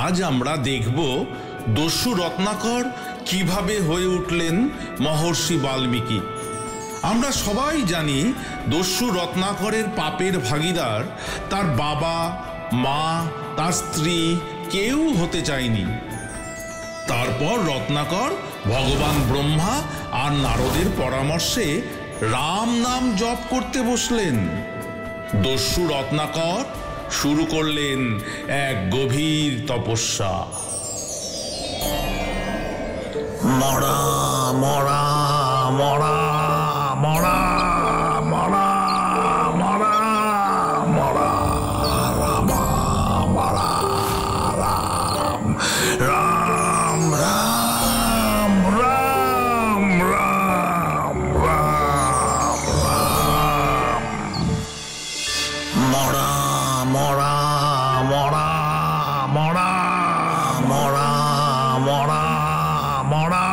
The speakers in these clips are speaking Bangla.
আজ আমরা দেখব দস্যু রত্নাকর কিভাবে হয়ে উঠলেন মহর্ষি বাল্মীকি। আমরা সবাই জানি দস্যু রত্নাকরের পাপের ভাগীদার তার বাবা, মা, তার স্ত্রী কেউ হতে চায়নি। তারপর রত্নাকর ভগবান ব্রহ্মা আর নারদের পরামর্শে রাম নাম জপ করতে বসলেন। দস্যু রত্নাকর শুরু করলেন এক গভীর তপস্যা। মরা মরা মরা মরা মরা মরা মরা রাম মরা রাম রাম রাম রাম রাম রাম রাম মরা মরা মরা মরা মরা মরা মরা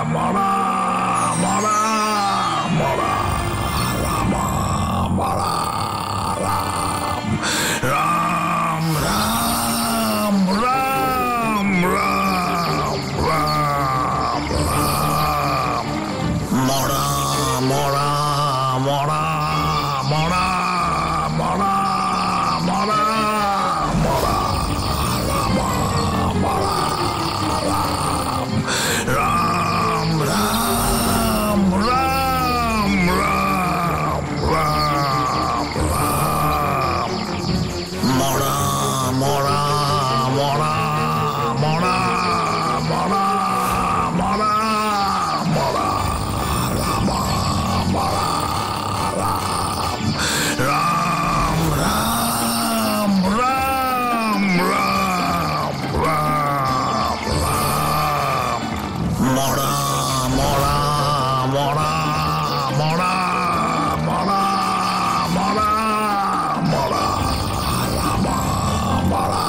মরা মরা মরা রাম মরা রাম রাম রাম রাম রাম রাম রাম মরা মরা মরা মরা মরা মরা মরা রাম মরা রাম রাম রাম রাম রাম রাম রাম মরা মরা মরা মরা মরা মরা মরা রাম মরা রাম রাম রাম রাম রাম রাম রাম মরা মরা মরা মরা মরা মরা মরা রাম মরা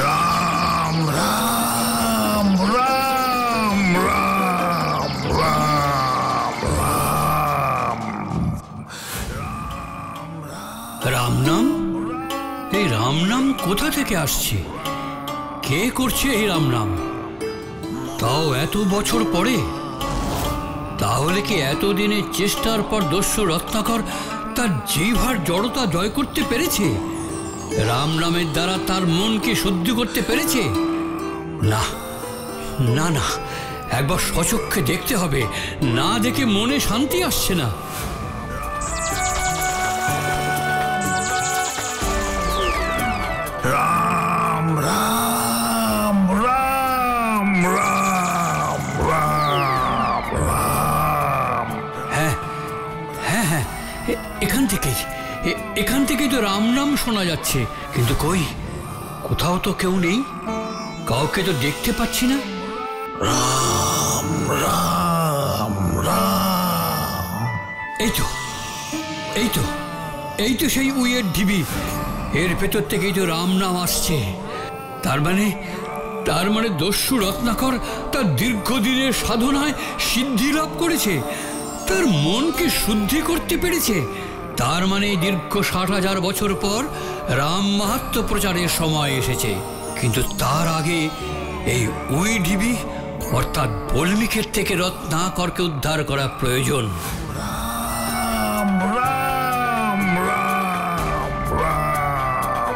রাম রাম রাম রাম রাম রাম রাম রাম নাম? এই রাম নাম কোথা থেকে আসছে? কে করছে এই রাম নাম? তাও এত বছর পরে? তাহলে কি এতদিনের চেষ্টার পর দস্যু রত্নাকর তার জিহ্বার জড়তা জয় করতে পেরেছে? রাম নামের দ্বারা তার মনকে শুদ্ধ করতে পেরেছে? না না না, একবার সচক্ষে দেখতে হবে, না দেখে মনে শান্তি আসছে না। রাম রাম রাম রাম রাম রাম হ্যাঁ হ্যাঁ হ্যাঁ, এখান থেকেই তো রাম নাম শোনা যাচ্ছে, কিন্তু কই, কোথাও তো কেউ নেই, কাউকে তো দেখতে পাচ্ছি না। রাম রাম রাম এই তো এই তো এই তো সেই উইয়ের ঢিবি, এর ভেতর থেকেই তো রাম নাম আসছে। তার মানে দস্যু রত্নাকর তার দীর্ঘদিনের সাধনায় সিদ্ধি লাভ করেছে, তার মনকে শুদ্ধি করতে পেরেছে। তার মানে দীর্ঘ 60,000 বছর পর রাম মাহাত্ম্য প্রচারের সময় এসেছে। কিন্তু তার আগে এই উই ঢিবি অর্থাৎ বাল্মীকির থেকে রত্নাকরকে উদ্ধার করা প্রয়োজন। রাম রাম রাম রাম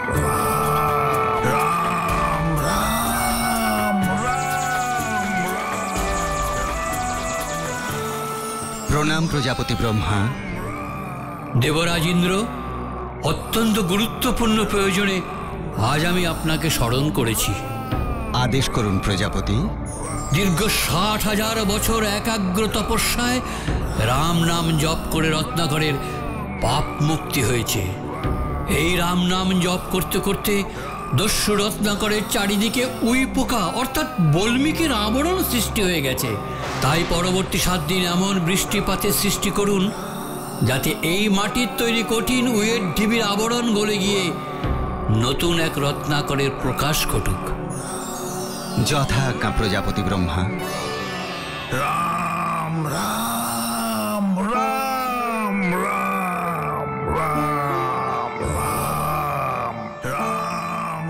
রাম রাম রাম। প্রণাম প্রজাপতি ব্রহ্মা। দেবরাজ ইন্দ্র, অত্যন্ত গুরুত্বপূর্ণ প্রয়োজনে আজ আমি আপনাকে স্মরণ করেছি। আদেশ করুন প্রজাপতি। দীর্ঘ 60,000 বছর একাগ্র তপস্যায় রাম নাম জপ করে রত্নাকরের পাপ মুক্তি হয়েছে। এই রাম নাম জপ করতে করতে দস্যু রত্নাকরের চারিদিকে উই পোকা অর্থাৎ বাল্মীকির আবরণ সৃষ্টি হয়ে গেছে। তাই পরবর্তী 7 দিন এমন বৃষ্টিপাতের সৃষ্টি করুন যাতে এই মাটির তৈরি কঠিন উইয়ের ঢিবির আবরণ গলে গিয়ে নতুন এক রত্নাকরের প্রকাশ ঘটুক। যথা আজ্ঞা প্রজাপতি ব্রহ্মা। রাম রাম রাম রাম রাম রাম রাম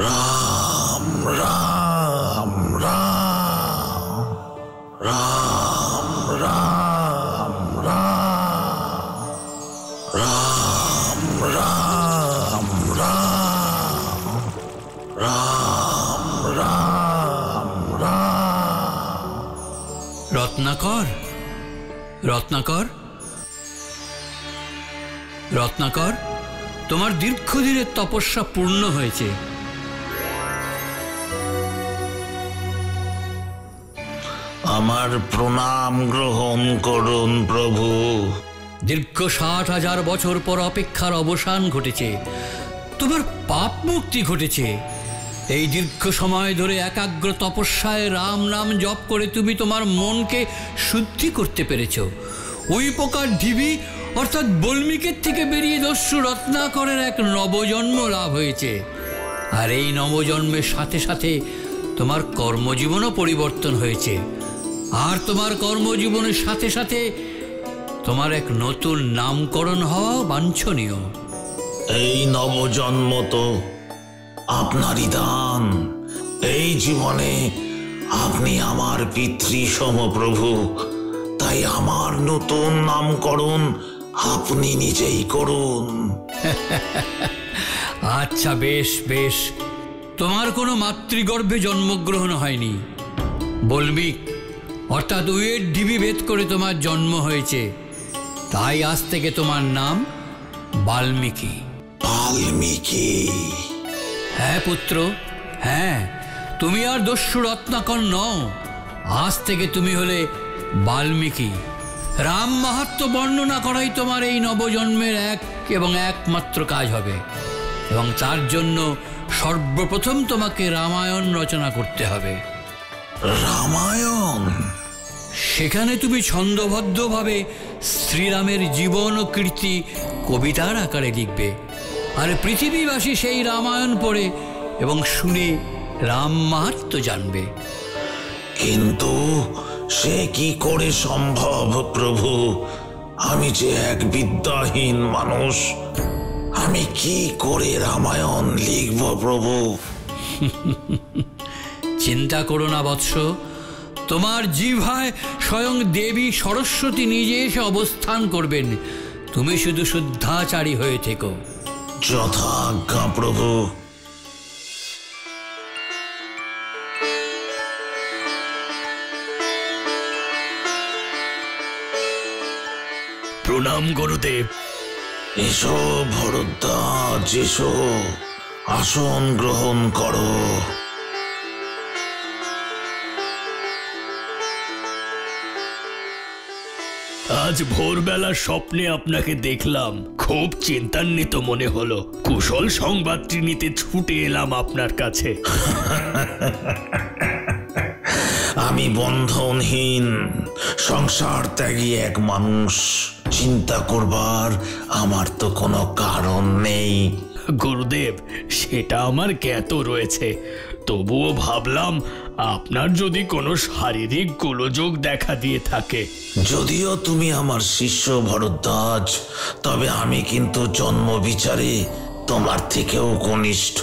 রাম রাম রাম রাম রাম রাম রাম রাম রাম রাম রাম। রত্নাকর, রত্নাকর, রত্নাকর, তোমার দীর্ঘদিনের তপস্যা পূর্ণ হয়েছে। আমার প্রণাম গ্রহণ করুন প্রভু। দীর্ঘ 60,000 বছর পর অপেক্ষার অবসান ঘটেছে, তোমার পাপ মুক্তি ঘটেছে। এই দীর্ঘ সময় ধরে একাগ্র তপস্যায় রাম নাম জপ করে তুমি তোমার মনকে শুদ্ধি করতে পেরেছ। ওই প্রকার ঢিবি অর্থাৎ বল্মীকের থেকে বেরিয়ে দস্যু রত্নাকরের এক নবজন্ম লাভ হয়েছে। আর এই নবজন্মের সাথে সাথে তোমার কর্মজীবনও পরিবর্তন হয়েছে। আর তোমার কর্মজীবনের সাথে সাথে তোমার এক নতুন নামকরণ হওয়া বাঞ্ছনীয়। এই নবজন্ম তো আপনারই দান। এই জীবনে আপনি আমার পিতৃসম প্রভু, তাই আমার নতুন নামকরণ আপনি নিজেই করুন। আচ্ছা, বেশ বেশ, তোমার কোনো মাতৃগর্ভে জন্মগ্রহণ হয়নি। বল্মীক অর্থাৎ উয়ের ঢিবি ভেদ করে তোমার জন্ম হয়েছে, তাই আজ থেকে তোমার নাম বাল্মীকি। বাল্মীকি? হ্যাঁ পুত্র, হ্যাঁ, তুমি আর দস্যু রত্নাকর নও। আজ থেকে তুমি হলে বাল্মীকি। রাম মাহাত্ম্য বর্ণনা করাই তোমার এই নবজন্মের এক এবং একমাত্র কাজ হবে, এবং তার জন্য সর্বপ্রথম তোমাকে রামায়ণ রচনা করতে হবে। রামায়ণ? সেখানে তুমি ছন্দবদ্ধভাবে শ্রীরামের জীবন ও কীর্তি কবিতার আকারে লিখবে, আর পৃথিবীবাসী সেই রামায়ণ পড়ে এবং শুনে রাম মাহাত্ম্য জানবে। কিন্তু সে কি করে সম্ভব প্রভু? আমি যে এক বিদ্যাহীন মানুষ, আমি কি করে রামায়ণ লিখব প্রভু? চিন্তা করো না বৎস, তোমার জিহ্বায় স্বয়ং দেবী সরস্বতী নিজে এসে অবস্থান করবেন। তুমি শুধু শুদ্ধাচারী হয়ে থেকো। যথাজ্ঞা প্রভু। প্রণাম গুরুদেব। এসো ভরদ্বাজ, এসো, আসন গ্রহণ করো। আজ ভোরবেলা স্বপ্নে আপনাকে দেখলাম, খুব চিন্তান্বিত মনে হলো। কুশল সংবাদটি নিতে ছুটে এলাম আপনার কাছে। আমি বন্ধনহীন সংসার ত্যাগী এক মানুষ। চিন্তা করবার আমার তো কোনো কারণ নেই। গুরুদেব, সেটা আমার জ্ঞাত রয়েছে, তবুও ভাবলাম আপনার যদি কোনো শারীরিক গোলযোগ দেখা দিয়ে থাকে। যদিও তুমি আমার শিষ্য ভরদ্বাজ, তবে আমি কিন্তু জন্ম বিচারে তোমার থেকেও কনিষ্ঠ।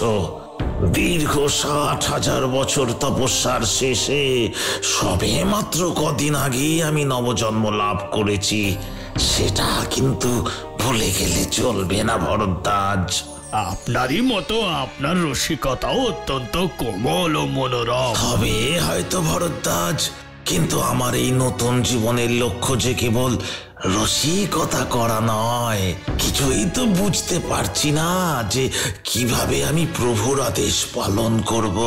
দীর্ঘ 60,000 বছর তপস্যার শেষে সবে মাত্র কদিন আগেই আমি নবজন্ম লাভ করেছি। সেটা কিন্তু ভুলে গেলে চলবে না ভরদ্বাজ। আপনারই মতো আপনার রসিকতাও অত্যন্ত কোমল ও মনোরম। হবে হয়তো ভরদ্বাজ, কিন্তু আমার এই নতুন জীবনের লক্ষ্য যে কেবল রসিকতা করা নয়। কিছুই তো বুঝতে পারছি না যে কিভাবে আমি প্রভুর আদেশ পালন করব।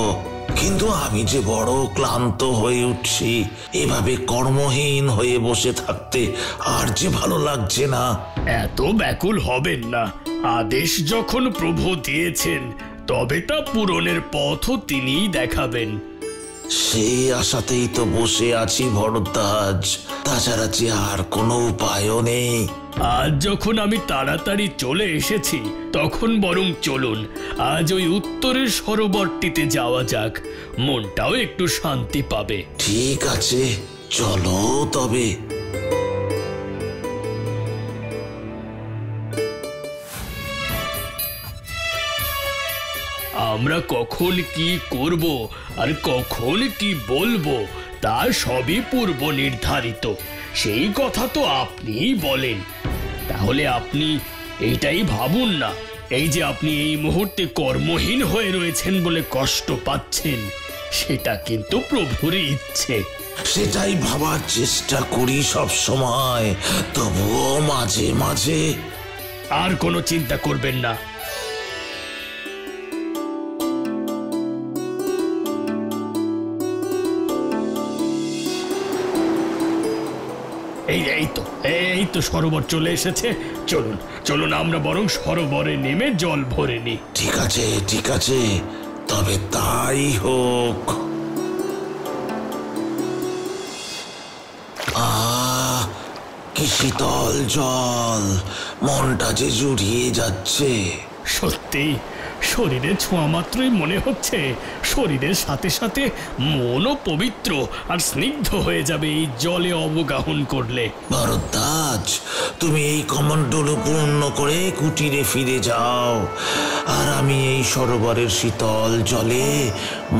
কিন্তু আমি যে বড় ক্লান্ত হয়ে উঠছি। এভাবে কর্মহীন হয়ে বসে থাকতে আর যে ভালো লাগছে না। এত ব্যাকুল হবেন না। আদেশ যখন প্রভু দিয়েছেন, তবে তা পূরণের পথও তিনিই দেখাবেন। সেই আশাতেই তো বসে আছি ভরদ্বাজ, তাছাড়া যে আর কোনো উপায়ও নেই। আজ যখন আমি তাড়াতাড়ি চলে এসেছি, তখন বরং চলুন আজ ওই উত্তরের সরোবরটিতে যাওয়া যাক, মনটাও একটু শান্তি পাবে। ঠিক আছে, চলো তবে। আমরা কখন কি করব আর কখন কি বলবো তা সবই পূর্ব নির্ধারিত। সেই কথা তো আপনিই বলেন। তাহলে আপনি এইটাই ভাবুন না, এই যে আপনি এই মুহূর্তে কর্মহীন হয়ে রয়েছেন বলে কষ্ট পাচ্ছেন, সেটা কিন্তু প্রভুরই ইচ্ছে। সেটাই ভাবার চেষ্টা করি সব সময়, তবুও মাঝে মাঝে। আর কোনো চিন্তা করবেন না। এই তো সরোবর চলে এসেছে। চলুন চলুন, আমরা বরং সরোবরে নেমে জল ভরে নিই। ঠিক আছে ঠিক আছে, তবে তাই হোক। কি শীতল জল, মনটা যে জুড়িয়ে যাচ্ছে। সত্যি শরীরে ছোঁয়া মাত্রই মনে হচ্ছে শরীরের সাথে সাথে মনও পবিত্র আর স্নিগ্ধ হয়ে যাবে এই জলে অবগাহন করলে। ভরদ্বাজ, তুমি এই কমণ্ডলু পূর্ণ করে কুটিরে ফিরে যাও, আর আমি এই সরোবরের শীতল জলে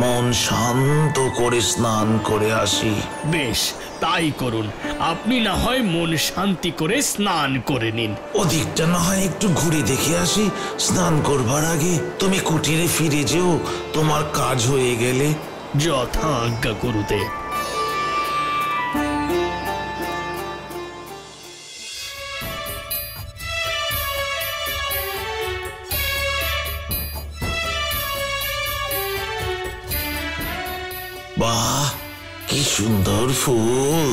মন শান্ত করে স্নান করে আসি। বেশ, তাই করুন। আপনি না হয় মন শান্তি করে স্নান করে নিন। ওদিকটা না হয় একটু ঘুরে দেখে আসি স্নান করবার আগে। তুমি কুটিরে ফিরে যেও তোমার কাজ হয়ে গেলে। যথা আজ্ঞা গুরুদেব। বাহ, কি সুন্দর ফুল,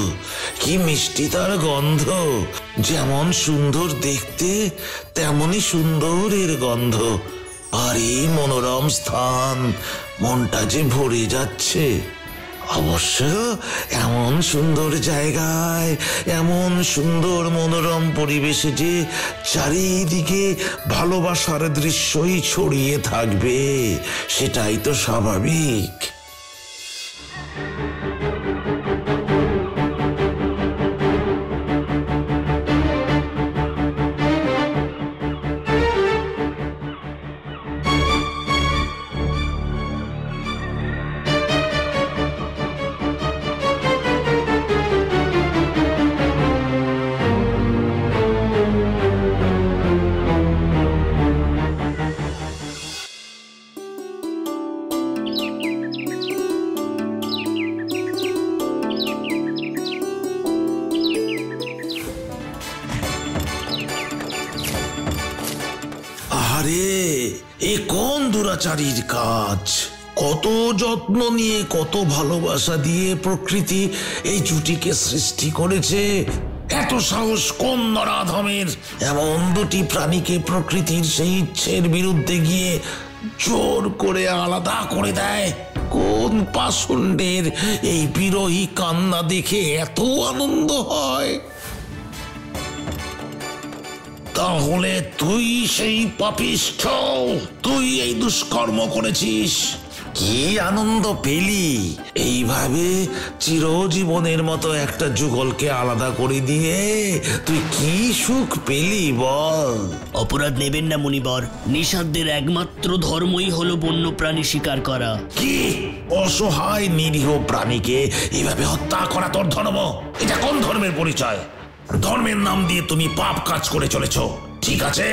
কি মিষ্টি তার গন্ধ। যেমন সুন্দর দেখতে তেমনি সুন্দর এর গন্ধ। আর এই মনোরম স্থান, মনটা যে ভরে যাচ্ছে। অবশ্য এমন সুন্দর জায়গায়, এমন সুন্দর মনোরম পরিবেশে যে চারিদিকে ভালোবাসার দৃশ্যই ছড়িয়ে থাকবে, সেটাই তো স্বাভাবিক। আরে, এ কোন দুরাচারীর কাজ! কত যত্ন নিয়ে, কত ভালোবাসা দিয়ে প্রকৃতি এই জুটিকে সৃষ্টি করেছে। এত সাহস কোন নরাধমের এমন দুটি প্রাণীকে প্রকৃতির সেই ইচ্ছের বিরুদ্ধে গিয়ে জোর করে আলাদা করে দেয়? কোন পাষণ্ডের এই বিরহী কান্না দেখে এত আনন্দ হয়? তাহলে তুই সেই পাপিষ্ঠ, তুই এই দুষ্কর্ম করেছিস। কি আনন্দ পেলি এইভাবে চিরজীবনের মতো একটা যুগলকে আলাদা করে দিয়ে? তুই কি সুখ পেলি বল? অপরাধ নেবেন না মুনিবর, নিষাদদের একমাত্র ধর্মই হলো বন্য প্রাণী শিকার করা। কি অসহায় নিরীহ প্রাণীকে এইভাবে হত্যা করা তোর ধর্ম? এটা কোন ধর্মের পরিচয়? ধর্মের নাম দিয়ে তুমি পাপ কাজ করে চলেছ। ঠিক আছে,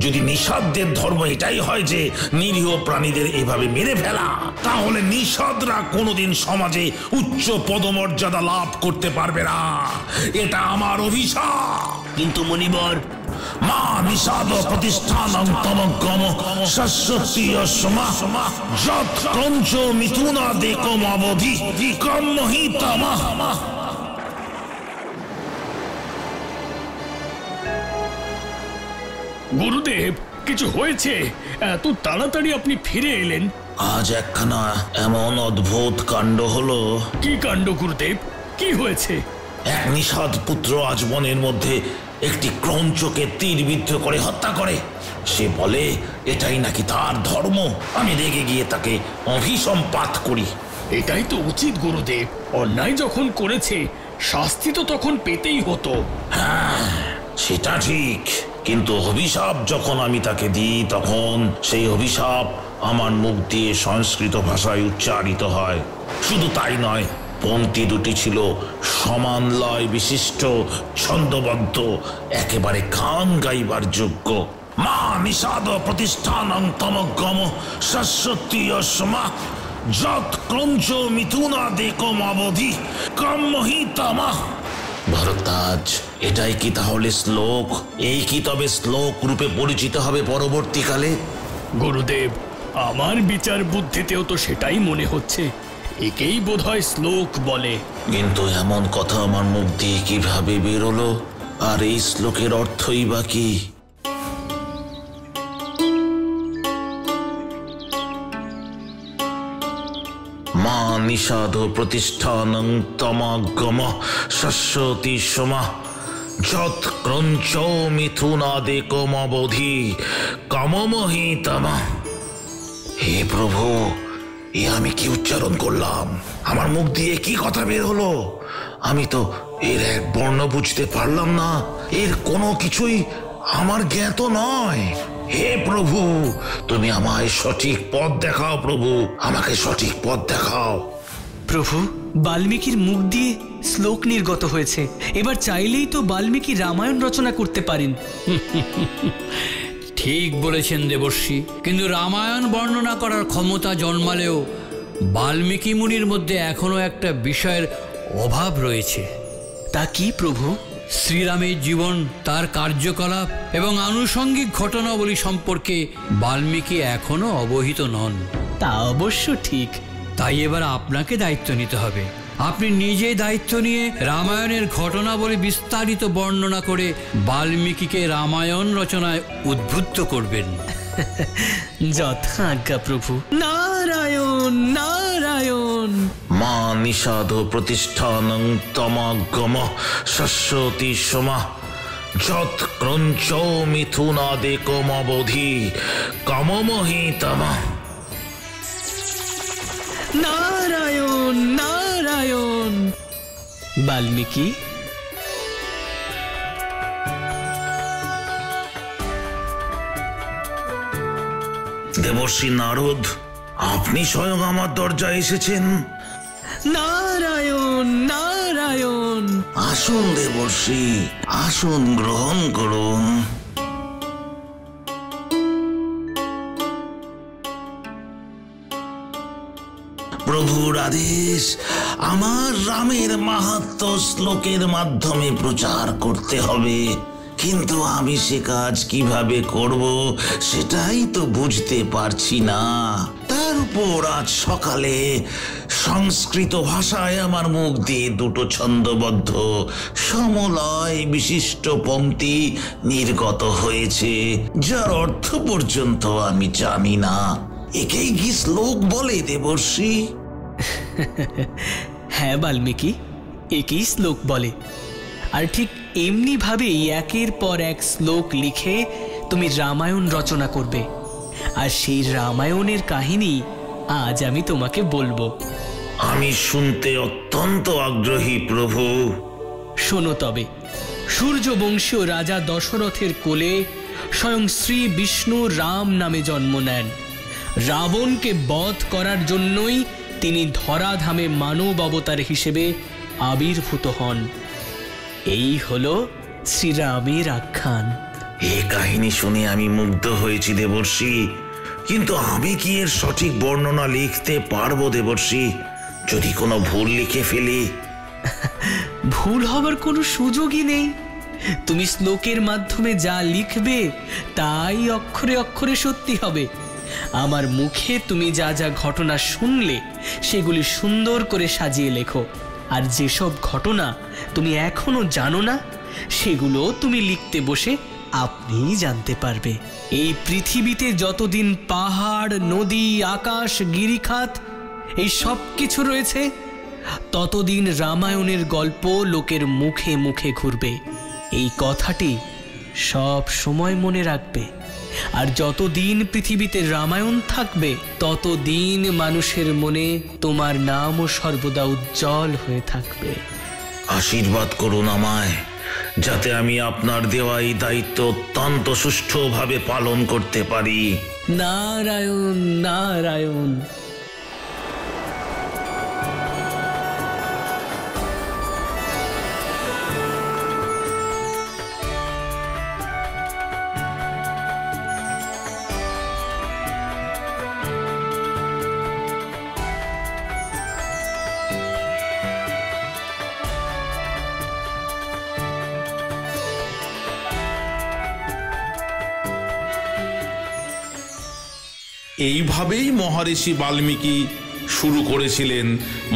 যদি নিষাদদের ধর্ম এটাই হয় যে নিরীহ প্রাণীদের এভাবে মেরে ফেলা, তাহলে নিষাদরা কোনোদিন সমাজে উচ্চ পদমর্যাদা লাভ করতে পারবে না। এটা আমার অভিশাপ। কিন্তু মুনিবর, মা নিষাদ প্রতিষ্ঠানং তমগ্গম শাশ্বতী অসমা যৎ ক্রঞ্চ মিথুনাদেকম অবধি কর্মহি তমঃ। গুরুদেব, কিছু হয়েছে? এত তাড়াতাড়ি আপনি ফিরে এলেন? আজ একখানা এমন অদ্ভুত কাণ্ড হলো। কি কাণ্ড গুরুদেব? কি হয়েছে? এক নিষাদ পুত্র আজ বনের মধ্যে একটি ক্রঞ্চকে তীরবিদ্ধ করে হত্যা করে। সে বলে এটাই নাকি তার ধর্ম। আমি রেগে গিয়ে তাকে অভিসম্পাত করি। এটাই তো উচিত গুরুদেব। অন্যায় যখন করেছে শাস্তি তো তখন পেতেই হতো। হ্যাঁ, সেটা ঠিক, কিন্তু অভিশাপ যখন আমি তাকে দিই তখন সেই অভিশাপ আমার মুখ দিয়ে সংস্কৃত ভাষায় উচ্চারিত হয়। শুধু তাই নয়, পংক্তি দুটি ছিল সমান লয় বিশিষ্ট, ছন্দবদ্ধ, একেবারে গান গাইবার যোগ্য। মা নিষাদ প্রতিষ্ঠানং তমগম শাশ্বতীয়সমা যৎ ক্রঞ্চ মিথুনাদেকম অবধি কম্মহিতমা। ভরদ্বাজ, এটাই কি তাহলে শ্লোক? এই কি তবে শ্লোক রূপে পরিচিত হবে পরবর্তীকালে? গুরুদেব, আমার বিচার বুদ্ধিতেও তো সেটাই মনে হচ্ছে। একেই বোধহয় শ্লোক বলে। কিন্তু এমন কথা আমার মুখ দিয়ে কিভাবে বেরোলো? আর এই শ্লোকের অর্থই বা কি? মা নিষাদ প্রতিষ্ঠানং তমাগম শাশ্বতী সমা যৎ ক্রঞ্চ মিথুনাদেকম অবধি কামমহিতমা। হে প্রভু, এ আমি কি উচ্চারণ করলাম? আমার মুখ দিয়ে কি কথা বের হলো? আমি তো এর এক বর্ণ বুঝতে পারলাম না। এর কোনো কিছুই আমার জ্ঞাত নয়। হে প্রভু, তুমি আমায় সঠিক পথ দেখাও। প্রভু, আমাকে সঠিক পথ দেখাও। প্রভু, বাল্মীকির মুখ দিয়ে শ্লোক নির্গত হয়েছে। এবার চাইলেই তো বাল্মীকি রামায়ণ রচনা করতে পারেন। ঠিক বলেছেন দেবর্ষি, কিন্তু রামায়ণ বর্ণনা করার ক্ষমতা জন্মালেও বাল্মীকি মুনির মধ্যে এখনো একটা বিষয়ের অভাব রয়েছে। তা কি প্রভু? শ্রীরামের জীবন, তার কার্যকলাপ এবং আনুষঙ্গিক ঘটনাবলী সম্পর্কে বাল্মীকি এখনো অবহিত নন। তা অবশ্য ঠিক। তাই এবার আপনাকে দায়িত্ব নিতে হবে। আপনি নিজে দায়িত্ব নিয়ে রামায়ণের ঘটনাবলী বিস্তারিত বর্ণনা করে বাল্মীকিকে রামায়ণ রচনায় উদ্বুদ্ধ করবেন। যথা আজ্ঞা প্রভু। নারায়ণ নারায়ণ। মা নিষাদ প্রতিষ্ঠানং তমাগম শাশ্বতী সমা যৎ ক্রঞ্চ মিথুনাদেকম অবধি কামমহিতমা। নারায়ণ নারায়ণ। বাল্মীকি, দেবর্ষি নারদ, আপনি স্বয়ং আমার দরজায় এসেছেন। নারায়ণ নারায়ণ। আসুন দেবর্ষি, আসুন, গ্রহণ করুন। প্রভুর আদেশ, আমার রামের মাহাত্ম্য শ্লোকের মাধ্যমে প্রচার করতে হবে। কিন্তু আমি সে কাজ কিভাবে করব সেটাই তো বুঝতে পারছি না। তার উপর আজ সকালে সংস্কৃত ভাষায় আমার মুখ দিয়ে দুটো ছন্দবদ্ধ সমলয় বিশিষ্ট পংক্তি নির্গত হয়েছে, যার অর্থ পর্যন্ত আমি জানি না। একেই কি শ্লোক বলে দেবর্ষি? হ্যাঁ বাল্মীকি, একই শ্লোক বলে। আর ঠিক এমনি ভাবেই একের পর এক শ্লোক লিখে তুমি রামায়ণ রচনা করবে। আর সেই রামায়ণের কাহিনী আজ আমি তোমাকে বলবো। আমি শুনতে অত্যন্ত আগ্রহী প্রভু। শোনো তবে। সূর্যবংশীয় রাজা দশরথের কোলে স্বয়ং শ্রী বিষ্ণু রাম নামে জন্ম নেন। রাবণকে বধ করার জন্যই তিনি ধরাধামে মানব অবতার হিসেবে আবির্ভূত হন। এই হলো শ্রীরামের আখ্যান। এই কাহিনী শুনে আমি মুগ্ধ হয়েছি দেবর্ষি, কিন্তু আমি কি এর সঠিক বর্ণনা লিখতে পারবো দেবর্ষি? যদি কোনো ভুল লিখে ফেলি? ভুল হবার কোনো সুযোগই নেই। তুমি শ্লোকের মাধ্যমে যা লিখবে তাই অক্ষরে অক্ষরে সত্যি হবে। আমার মুখে তুমি যা যা ঘটনা শুনলে সেগুলি সুন্দর করে সাজিয়ে লেখো। আর যেসব ঘটনা তুমি এখনো জানো না সেগুলো তুমি লিখতে বসে আপনিই জানতে পারবে। এই পৃথিবীতে যতদিন পাহাড়, নদী, আকাশ, গিরিখাত এই সব কিছু রয়েছে, ততদিন রামায়ণের গল্প লোকের মুখে মুখে ঘুরবে। এই কথাটি সব সময় মনে রাখবে। আর যতদিন পৃথিবীতে রামায়ণ থাকবে ততদিন মানুষের মনে তোমার নামও সর্বদা উজ্জ্বল হয়ে থাকবে। আশীর্বাদ করুন আমায়, যাতে আমি আপনার দেওয়া এই দায়িত্ব অত্যন্ত সুষ্ঠুভাবে পালন করতে পারি। নারায়ণ নারায়ণ। এইভাবেই মহর্ষি বাল্মীকি শুরু করেছিলেন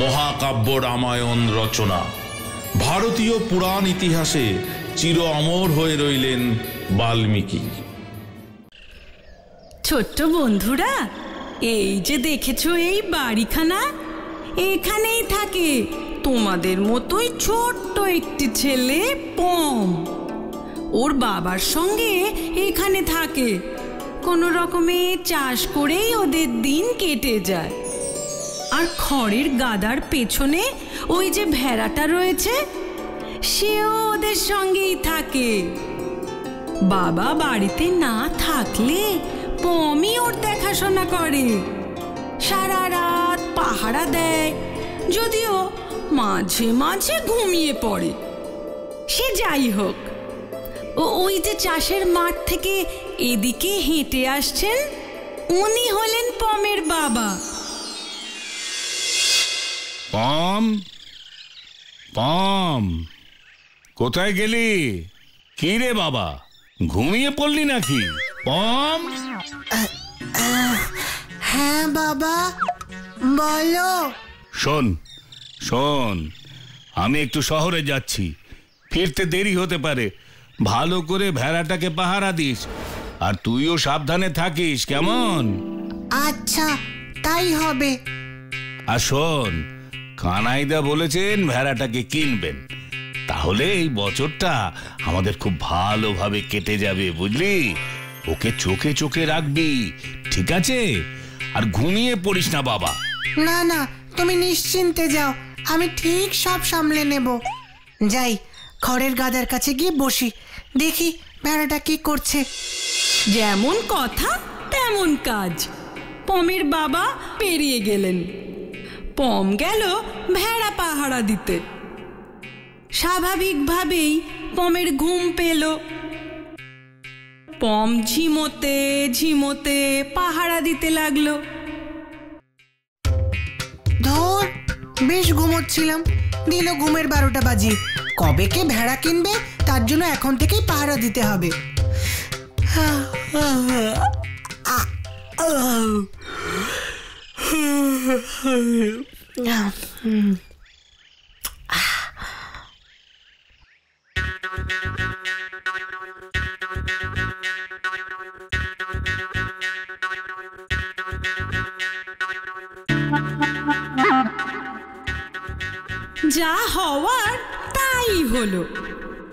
মহাকাব্য রামায়ণ রচনা। ভারতীয় পুরাণ ইতিহাসে চির অমর হয়ে রইলেন বাল্মীকি। ছোট্ট বন্ধুরা, এই যে দেখেছো এই বাড়িখানা, এখানেই থাকে তোমাদের মতোই ছোট্ট একটি ছেলে পম। ওর বাবার সঙ্গে এখানে থাকে, কোনো রকমে চাষ করেই ওদের দিন কেটে যায়। আর খড়ের গাদার পেছনে ওই যে ভেড়াটা রয়েছে, সেও ওদের সঙ্গেই থাকে। বাবা বাড়িতে না থাকলে পমই ওর দেখাশোনা করে, সারা রাত পাহারা দেয়, যদিও মাঝে মাঝে ঘুমিয়ে পড়ে। সে যাই হোক, ওই যে চাষের মাঠ থেকে এদিকে হেঁটে আসছেন, উনি হলেন পমের বাবা। পম, পম, কোথায় গেলি? কি রে বাবা, ঘুমিয়ে পড়লি নাকি? পম। হ্যাঁ বাবা, বলো। শোন শোন, আমি একটু শহরে যাচ্ছি, ফিরতে দেরি হতে পারে। ভালো করে ভেড়াটাকে পাহারা দিস, আর তুইও সাবধানে থাকিস, কেমন? আচ্ছা, তাই হবে। আর শোন, কানাইদা বলেছেন ভেড়াটাকে কিনবেন, তাহলে এই বছরটা আমাদের খুব ভালোভাবে কেটে যাবে, বুঝলি? ওকে চোখে চোখে রাখবি, ঠিক আছে? আর ঘুমিয়ে পড়িস না বাবা। না না, তুমি নিশ্চিন্তে যাও, আমি ঠিক সব সামলে নেব। যাই, খড়ের গাদার কাছে গিয়ে বসি, দেখি ভেড়াটা কি করছে। যেমন কথা তেমন কাজ। পমের বাবা পেরিয়ে গেলেন, পম গেল ভেড়া পাহারা দিতে। স্বাভাবিকভাবেই পমের ঘুম পেল। পম ঝিমোতে ঝিমোতে পাহারা দিতে লাগলো। ধর, বেশ ঘুমোচ্ছিলাম, দিল ঘুমের 12টা বাজি। কবে কে ভেড়া কিনবে, তার জন্য এখন থেকেই পাহারা দিতে হবে। যা হওয়ার তাই হলো।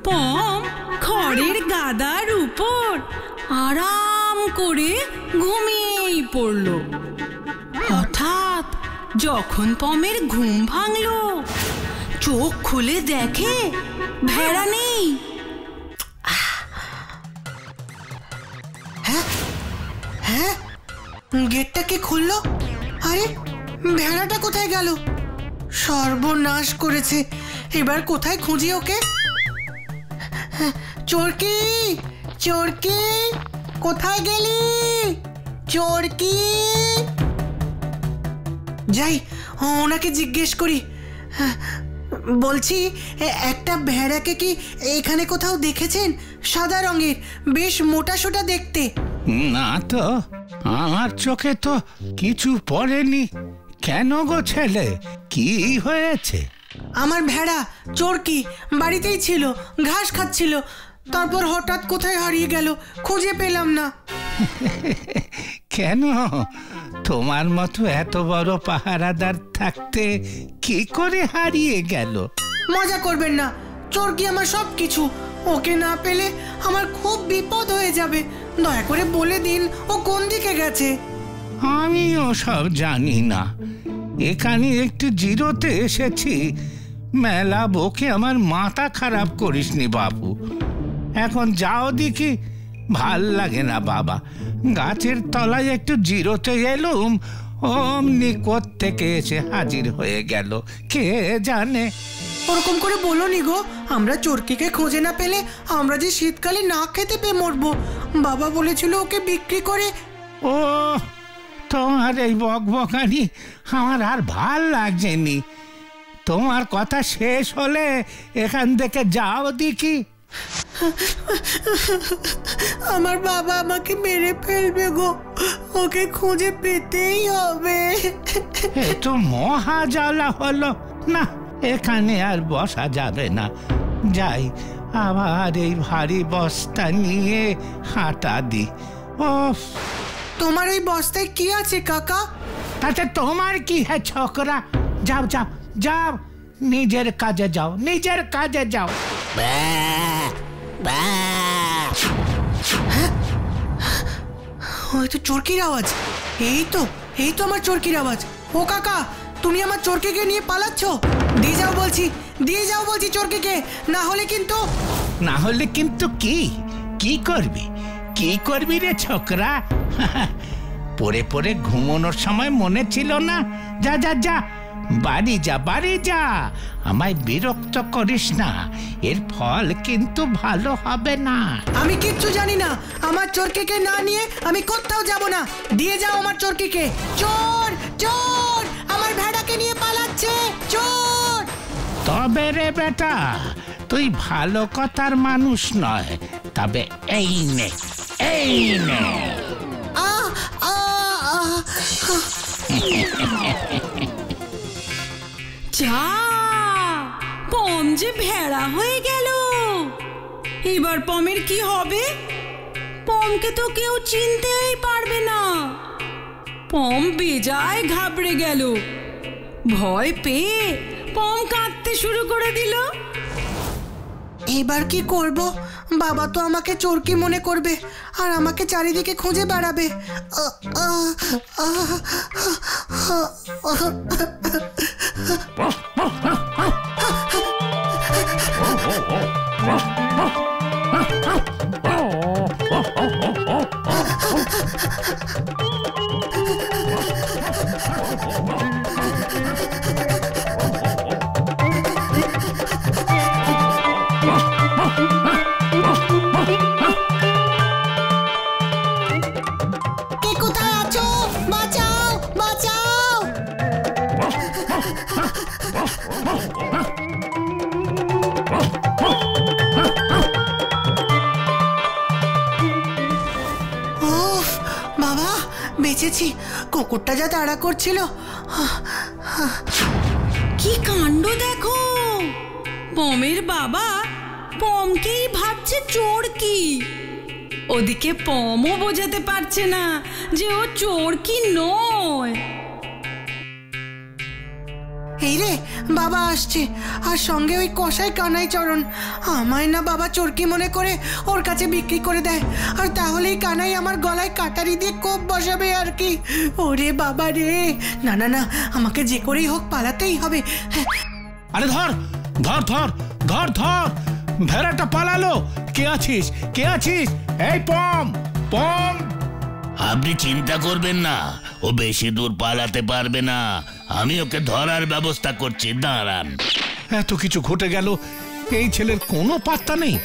পম খড়ের গাদার উপর আরাম করে ঘুমিয়েই পড়ল। হঠাৎ যখন পমের ঘুম ভাঙল, চোখ খুলে দেখে ভেড়া নেই। হ্যাঁ হ্যাঁ, গেটটা কে খুললো? আরে, ভেড়াটা কোথায় গেল? সর্বনাশ করেছে, এবার কোথায় খুঁজি ওকে? চোরকি, চোরকি, কোথায় গেলি? চোরকি। যাই, ওনাকে জিজ্ঞেস করি। বলছি, একটা ভেড়াকে কি এখানে কোথাও দেখেছেন? সাদা রঙের, বেশ মোটা সোটা দেখতে। না তো, আমার চোখে তো কিছু পড়েনি। কেন গো ছেলে, কি হয়েছে? আমার ভেড়া চোরকি বাড়িতেই ছিল, ঘাস খাচ্ছিল, তারপর হঠাৎ কোথায় হারিয়ে গেল, খুঁজে পেলাম না। কেন, তোমার মতো এত বড় পাহারাদার থাকতে কি করে হারিয়ে গেল? মজা করবেন না, চোরকি আমার সব কিছু, ওকে না পেলে আমার খুব বিপদ হয়ে যাবে। দয়া করে বলে দিন ও কোন দিকে গেছে। আমিও সব জানি না, এখানে একটু জিরোতে এসেছি, মেলা বকে আমার মাথা খারাপ করিসনি বাবু। এখন যাও দেখি, ভাল লাগে না বাবা। গাছের তলায় একটু জিরোতে এলুম, অমনি কোত্থেকে এসে হাজির হয়ে গেল কে জানে। ওরকম করে বলো নি গো, আমরা চরকিকে খুঁজে না পেলে আমরা যে শীতকালে না খেতে পেয়ে মরবো। বাবা বলেছিল ওকে বিক্রি করে। ও, তোমার এই বকবকানি আমার আর ভাল লাগছেনি। তোমার কথা শেষ হলে এখান থেকে যাও দেখি। আমার বাবা আমাকে মেরে ফেলবে গো, ওকে খুঁজে পেতেই হবে। এ তো মহা জ্বালা হলো না, এখানে আর বসা যাবে না। যাই, আবার এই ভারী বস্তা নিয়ে হাঁটা দি। ও, তোমার ওই বস্তায় কি আছে কাকা? তাতে তোমার কি হে ছোকরা? যাও যাও যাও, নিজের কাজে যাও, নিজের কাজে যাও। ওই তো চরকির আওয়াজ। এই তো আমার চরকির আওয়াজ। ও কাকা, তুমি আমার চরকিকে নিয়ে পালাচ্ছ? দিয়ে যাও বলছি, দিয়ে যাও বলছি চরকিকে, না হলে কিন্তু। না হলে কিন্তু কি? কি করবি, কি করবি রে ছোকরা? পরে পরে ঘুমানোর সময় মনে ছিল না? যা যা যা, বাড়ি যা, বাড়ি যা। আমায় বিরক্ত করিস না, এর ফল কিন্তু ভালো হবে না। আমি কিচ্ছু জানি না, আমার চরকিকে না নিয়ে আমি কোথাও যাব না। দিয়ে যাও আমার চরকিকে। চোর চোর, আমার ভেড়াকে নিয়ে পালাচ্ছে চোর। তবে রে বেটা, তুই ভালো কথার মানুষ নয়। তবে এই নে, এই নে। যা, পম যে ভেড়া হয়ে গেল। এবার পমের কি হবে? পমকে তো কেউ চিনতেই পারবে না। পম বেজায় ঘাবড়ে গেল। ভয় পেয়ে পম কাঁদতে শুরু করে দিল। এবার কি করব? বাবা তো আমাকে চোরকি মনে করবে আর আমাকে চারিদিকে খুঁজে বেড়াবে। বেঁচেছি। কুকুরটা যা তাড়া করছিল। কি কাণ্ড দেখো, পমের বাবা পমকেই ভাবছে চোরকি। ওদিকে পমও বোঝাতে পারছে না যে ও চোরকি নয়। এই রে, বাবা আসছে, আর সঙ্গে ওই কসাই কানাই চরণ। আমায় না বাবা চোরকি মনে করে ওর কাছে বিক্রি করে দেয়, আর তাহলেই কানাই আমার গলায় কাটারি দিয়ে কোপ বসাবে আর কি। ওরে বাবা রে, না না না, আমাকে যে করেই হোক পালাতেই হবে। আরে ধর ধর ধর ধর ধর, ভেড়াটা পালালো। কে আছিস, কে আছিস? এই পম, পম। আপনি চিন্তা করবেন না, ও বেশি দূর পালাতে পারবে না। আমি ওকে ধরার ব্যবস্থা করছি, দাঁড়ান। এত কিছু ঘটে গেল, এই ছেলের কোনো পাত্তা নেই।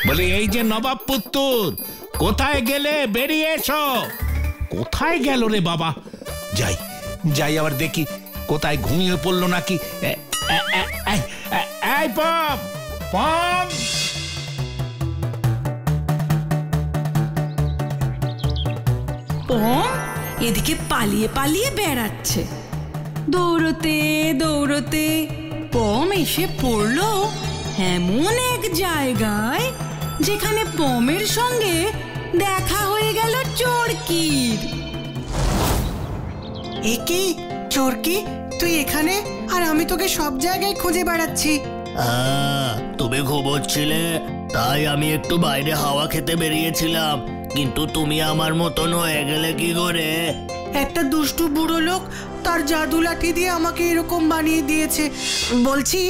বলে, এই যে নবাব পুত্তুর, কোথায় গেলে? বেরিয়ে এসো। কোথায় গেল রে বাবা? যাই যাই, আবার দেখি কোথায় ঘুমিয়ে পড়লো নাকি। এই পম, পম। পম এদিকে পালিয়ে পালিয়ে বেড়াচ্ছে। দৌড়তে দৌড়তে পম এসে পড়লো এমন এক জায়গায় যেখানে পমের সঙ্গে দেখা হয়ে গেল চোরকির। এ কি চোরকি, তুই এখানে? আর আমি তোকে সব জায়গায় খুঁজে বেড়াচ্ছি। তুমি ঘুমোচ্ছিলে, তাই আমি একটু বাইরে হাওয়া খেতে বেরিয়েছিলাম। কিন্তু তুমি আমার মতন হয়ে গেলে কি করে? একটা দুষ্টু বুড়ো লোক তার জাদু লাঠি দিয়ে আমাকে এরকম বানিয়ে দিয়েছে। বলছি,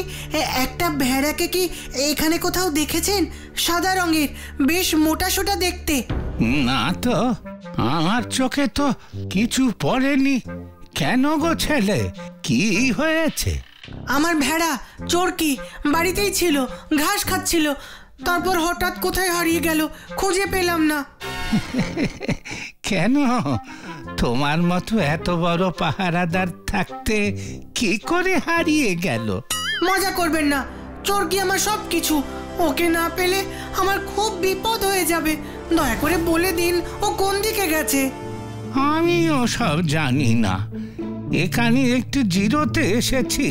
একটা ভেড়াকে কি এখানে কোথাও দেখেছেন? সাদা রঙের, বেশ মোটা সোটা দেখতে। না তো, আমার চোখে তো কিছু পড়েনি। কেন গো ছেলে, কি হয়েছে? আমার ভেড়া চোরকি বাড়িতেই ছিল, ঘাস খাচ্ছিল, তারপর হঠাৎ কোথায় হারিয়ে গেল, খুঁজে পেলাম না। কেন, তোমার মতো এত বড় পাহারাদার থাকতে কি করে হারিয়ে গেল? মজা করবেন না, চোরকি আমার সব কিছু। ওকে না পেলে আমার খুব বিপদ হয়ে যাবে। দয়া করে বলে দিন ও কোন দিকে গেছে। আমিও সব জানি না, এখানে একটু জিরোতে এসেছি।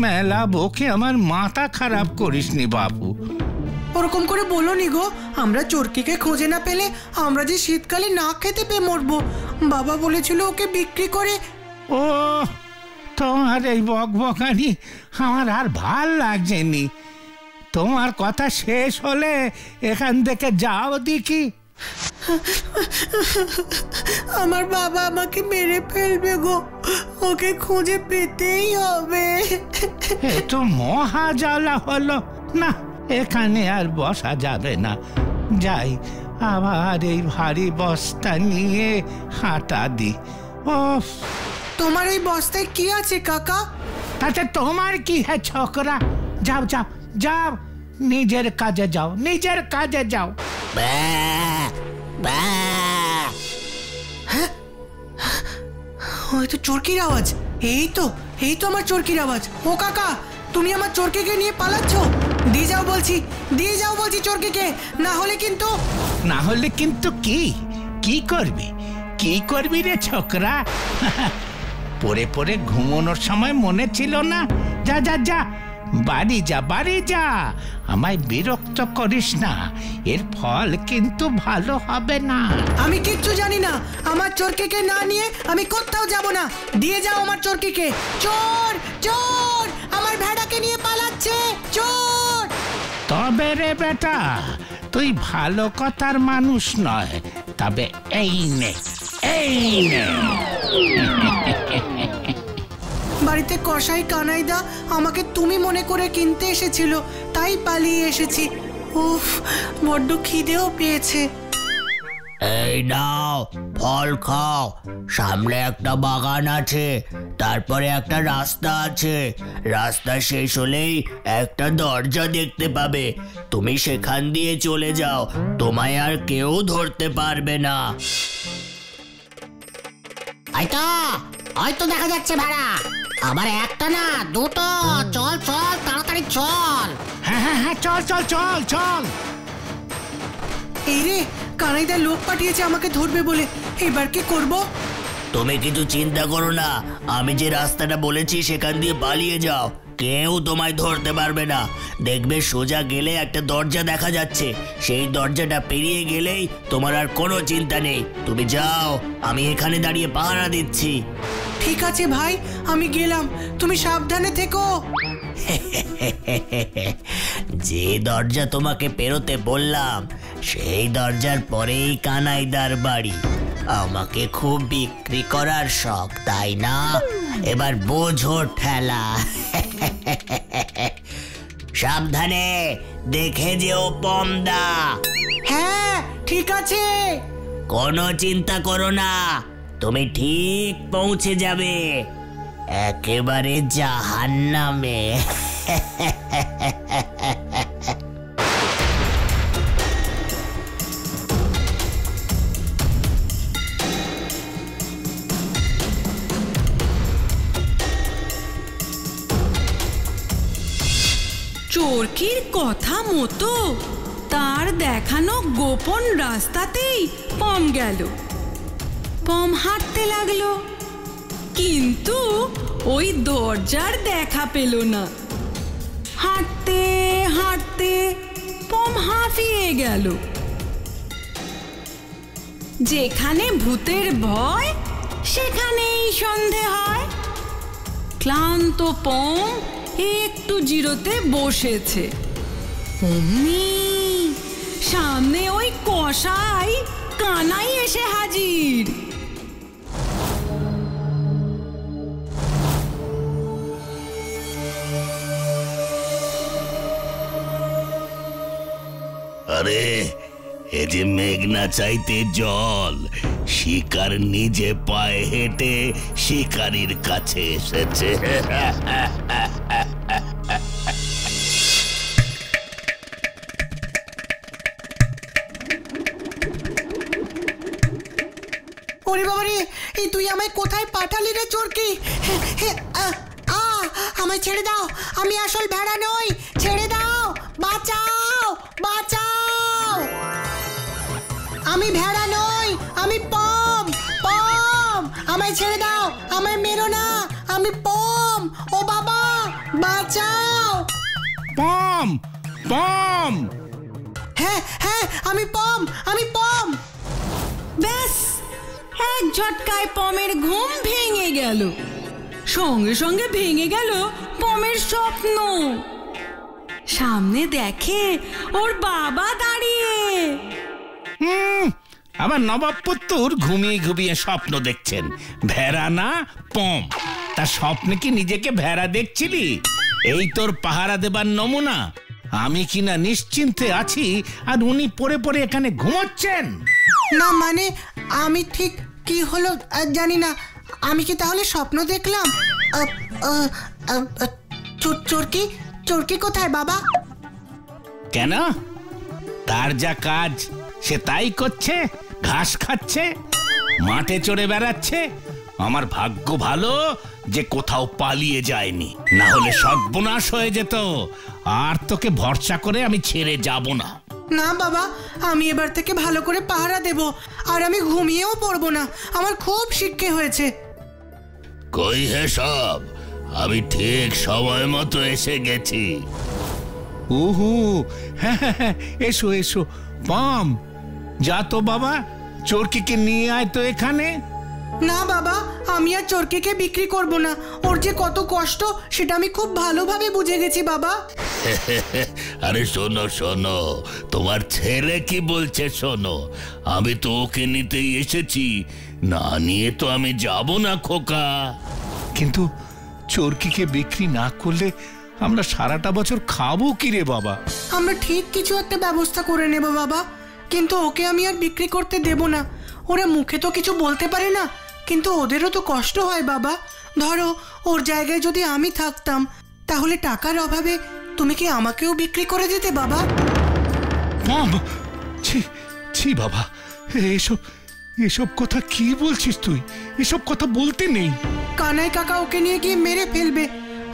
মেলা বকে আমার মাথা খারাপ করিসনি বাবু। ওরকম করে বলো নি গো, আমরা চোরকিকে খুঁজে না পেলে আমরা যে শীতকালে না খেতে পেয়ে মরবো। বাবা বলেছিল ওকে বিক্রি করে। ও, তোমার এই বকবকানি আমার আর ভাল লাগছেনি। তোমার কথা শেষ হলে এখান থেকে যাও দেখি। আমার বাবা আমাকে মেরে ফেলবে গো, ওকে খুঁজে পেতেই হবে। এ তো মহা জ্বালা হলো না, এখানে আর বসা যাবে না। যাই, আবার এই ভারী বস্তা নিয়ে হাঁটা দি। ও, তোমার এই বস্তায় কি আছে কাকা? তাতে তোমার কি হে ছোকরা? যাও যাও যাও, নিজের কাজে যাও, নিজের কাজে যাও। ওই তো চোরকির আওয়াজ। এই তো আমার চোরকির আওয়াজ। ও কাকা, তুমি আমার চোরকিকে নিয়ে পালাচ্ছ? দিয়ে যাও বলছি, দিয়ে যাও বলছি চোরকিকে, না হলে কিন্তু। না হলে কিন্তু কি? কি করবি, কি করবি রে ছোকরা? পরে পরে ঘুমানোর সময় মনে ছিল না? যা যা যা, বাড়ি যা, বাড়ি যা। আমায় বিরক্ত করিস না, এর ফল কিন্তু ভালো হবে না। আমি কিচ্ছু জানি না, আমার চোরকিকে না নিয়ে আমি কোথাও যাব না। দিয়ে যাও আমার চোরকিকে। চোর চোর, আমার ভেড়াকে নিয়ে পালাচ্ছে চোর। তবে রে বেটা, তুই ভালো কথার মানুষ নয়। তবে এই নে, এই নে। বাড়িতে কসাই কানাইদা আমাকে তুমি মনে করে কিনতে এসেছিল, তাই পালিয়ে এসেছি। উফ, বড্ড খিদেও পেয়েছে। এই নাও, ফল খাও। সামনে একটা বাগান আছে, তারপরে একটা রাস্তা আছে। রাস্তা শেষ হলেই একটা দরজা দেখতে পাবে। তুমি সেখান দিয়ে চলে যাও, তোমায় আর কেউ ধরতে পারবে না। হয়তো দেখা যাচ্ছে ভেড়া। আবার একটা না, দুটো। চল চল, তাড়াতাড়ি চল। হ্যাঁ হ্যাঁ হ্যাঁ, চল চল চল চল। এই রে, কানাইদা লোক পাঠিয়েছে আমাকে ধরবে বলে। এবার কি করব? তুমি কিছু চিন্তা করো না, আমি যে রাস্তাটা বলেছি সেখান দিয়ে পালিয়ে যাও, কেউ তোমায় ধরতে পারবে না। দেখবে সোজা গেলে একটা দরজা দেখা যাচ্ছে, সেই দরজাটা পেরিয়ে গেলেই তোমার আর কোনো চিন্তা নেই। তুমি যাও, আমি এখানে দাঁড়িয়ে পাহারা দিচ্ছি। ঠিক আছে ভাই, আমি গেলাম, তুমি সাবধানে থেকো। যে দরজা তোমাকে পেরোতে বললাম সেই দরজার পরেই কানাইদার বাড়ি। আমাকে খুব বিক্রি করার শখ, তাই না? এবার বোঝো ঠেলা। সাবধানে, দেখে যেও পমদা। হ্যাঁ ঠিক আছে। কোনো চিন্তা করো না, তুমি ঠিক পৌঁছে যাবে একেবারে জাহান্নামে। চোরকির কথা মতো তার দেখানো গোপন রাস্তাতেই পম গেল। পম হাঁটতে লাগলো, কিন্তু ওই দরজার দেখা পেল না। হাঁটতে হাঁটতে পম হাঁফিয়ে গেল। যেখানে ভূতের ভয় সেখানেই সন্ধে হয়। ক্লান্ত পম একটু জিরোতে বসেছে, অমনি সামনে ওই কসাই কানাই এসে হাজির। আরে এ যে মেঘনা চাইতে জল, শিকার নিজে পায়ে হেঁটে শিকারীর কাছে এসেছে। ওরে বাবারে, এই তুই আমায় কোথায় পাঠালি রে চোরকি? আমায় ছেড়ে দাও, আমি আসল ভেড়া নই, ছেড়ে দাও, বাঁচাও বাঁচাও। আমি ভেড়া নই, আমি পম পম, আমায় ছেড়ে দাও, আমায় মেরো না, আমি পম। ও বাবা বাঁচাও। পম পম। হ্যাঁ হ্যাঁ, আমি পম, আমি পম। ব্যাস, এক ঝটকায় পমের ঘুম ভেঙে গেল। সঙ্গে সঙ্গে ভেঙে গেল পমের স্বপ্ন। সামনে দেখে ওর বাবা দাঁড়িয়ে। আবার নবাব পুত্তুর ঘুমিয়ে ঘুমিয়ে স্বপ্ন দেখছেন, ভেড়া না পম। তার স্বপ্নে কি নিজেকে ভেড়া দেখছিলি? এই তোর পাহারা দেবার নমুনা। আমি কিনা নিশ্চিন্তে আছি আর উনি পড়ে পড়ে এখানে ঘুমোচ্ছেন। না মানে আমি ঠিক কি হলো জানি না। আমি কি তাহলে স্বপ্ন দেখলাম? চোরকি চোরকি কোথায় বাবা? কেন? তার যা কাজ সে তাই করছে, ঘাস খাচ্ছে, মাঠে চড়ে বেড়াচ্ছে। আমার ভাগ্য ভালো যে কোথাও পালিয়ে যায়নি, না হলে সর্বনাশ হয়ে যেত। আর তোকে ভরসা করে আমি ছেড়ে যাব না। না বাবা, আমি এবার থেকে ভালো করে পাহারা দেব, আর আমি ঘুমিয়েও পড়বো না। আমার খুব শিক্ষে হয়েছে। কই হে সব, আমি ঠিক সময় মতো এসে গেছি। ওহো, হ্যাঁ হ্যাঁ হ্যাঁ, এসো এসো। পম, যা তো বাবা, চোরকিকে নিয়ে আয় তো এখানে। না বাবা, আমি আর চোরকিকে বিক্রি করব না। ওর যে কত কষ্ট সেটা আমি খুব ভালোভাবে বুঝে গেছি বাবা। আরে শোনো শোনো, তোমার ছেলে কি বলছে শোনো। আমি তো ওকে নিতেই এসেছি, না নিয়ে তো আমি যাব না খোকা। কিন্তু চোরকিকে বিক্রি না করলে আমরা সারাটা বছর খাবো কি রে বাবা? আমরা ঠিক কিছু একটা ব্যবস্থা করে নেব বাবা, কিন্তু ওকে আমি আর বিক্রি করতে দেব না। ওরা মুখে তো কিছু বলতে পারে না, কিন্তু ওদেরও তো কষ্ট হয় বাবা। ধরো ওর জায়গায় যদি আমি থাকতাম, তাহলে টাকার অভাবে তুমি কি আমাকেও বিক্রি করে দিতে বাবা? ছি ছি বাবা, এসব এসব কথা কি বলছিস তুই? এসব কথা বলতে নেই। কানাই কাকা ওকে নিয়ে গিয়ে মেরে ফেলবে।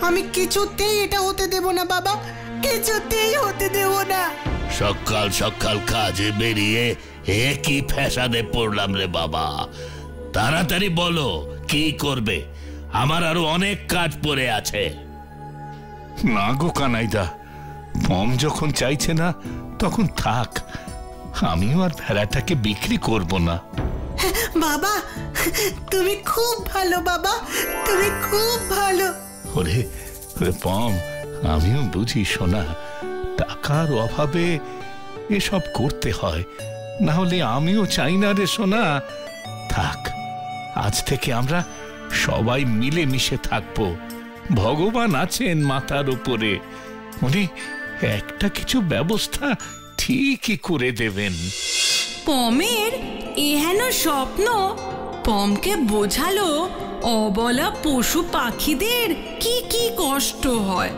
আমি কিছুতেই এটা হতে দেব না বাবা, কিছুতেই হতে দেব না। সকাল সকাল কাজে বেরিয়ে একই ফ্যাসাদে পড়লাম রে বাবা। তাড়াতাড়ি বলো কি করবে, আমার আরো অনেক কাজ পড়ে আছে। না গো কানাইদা, পম যখন চাইছে না তখন থাক। আমিও আর ভেড়াটাকে বিক্রি করব না। বাবা তুমি খুব ভালো বাবা, তুমি খুব ভালো। ওরে ওরে পম, আমিও বুঝি সোনা, টাকার অভাবে এসব করতে হয়, না হলে আমিও চাই না রে সোনা। থাক, আজ থেকে আমরা সবাই মিলে মিশে থাকবো। ভগবান আছেন মাথার উপরে, উনি একটা কিছু ব্যবস্থা ঠিকই করে দেবেন। পমের এহেন স্বপ্ন পমকে বোঝালো অবলা পশু পাখিদের কি কি কষ্ট হয়।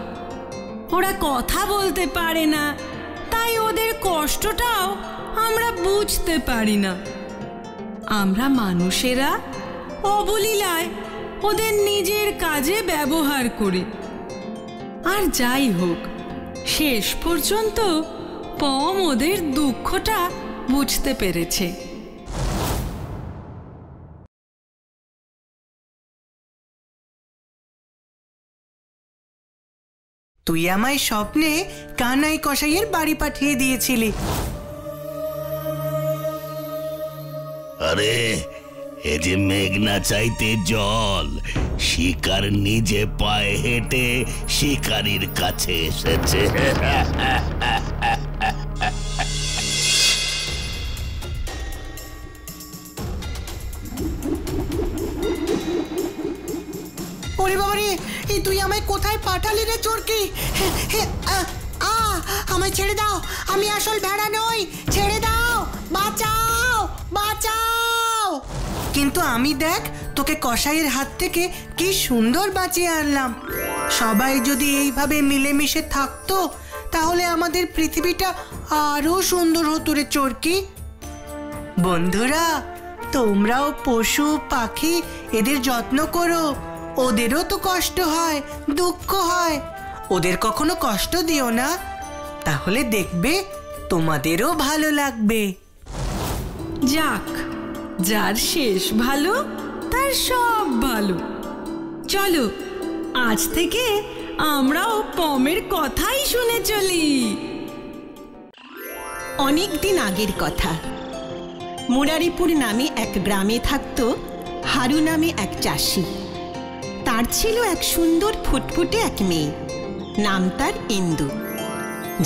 ওরা কথা বলতে পারে না, তাই ওদের কষ্টটাও আমরা বুঝতে পারি না। আমরা মানুষেরা অবলীলায় ওদের নিজের কাজে ব্যবহার করি। আর যাই হোক, শেষ পর্যন্ত পম ওদের দুঃখটা বুঝতে পেরেছে। তুই আমায় স্বপ্নে কানাই কসাইয়ের বাড়ি পাঠিয়ে দিয়েছিলি। আরে এ যে মেঘনা চাইতে জল, শিকার নিজে পায়ে হেঁটে শিকারীর কাছে এসেছে। ওরে বাবা রে, এই তুই আমায় কোথায় পাঠালি রে চোরকি? আমায় ছেড়ে দাও, আমি আসল ভেড়া নই, ছেড়ে দাও, বাঁচাও বাঁচাও। কিন্তু আমি দেখ তোকে কসাইয়ের হাত থেকে কি সুন্দর বাঁচিয়ে আনলাম। সবাই যদি এইভাবে মিলেমিশে থাকতো তাহলে আমাদের পৃথিবীটা আরো সুন্দর হতো রে চরকি। বন্ধুরা, তোমরাও পশু পাখি এদের যত্ন করো, ওদেরও তো কষ্ট হয়, দুঃখ হয়, ওদের কখনো কষ্ট দিও না, তাহলে দেখবে তোমাদেরও ভালো লাগবে। যাক, যার শেষ ভালো তার সব ভালো। চলো আজ থেকে আমরাও পমের কথাই শুনে চলি। অনেক দিন আগের কথা। মুরারিপুর নামে এক গ্রামে থাকত হারু নামে এক চাষি। তার ছিল এক সুন্দর ফুটফুটে এক মেয়ে, নাম তার ইন্দু।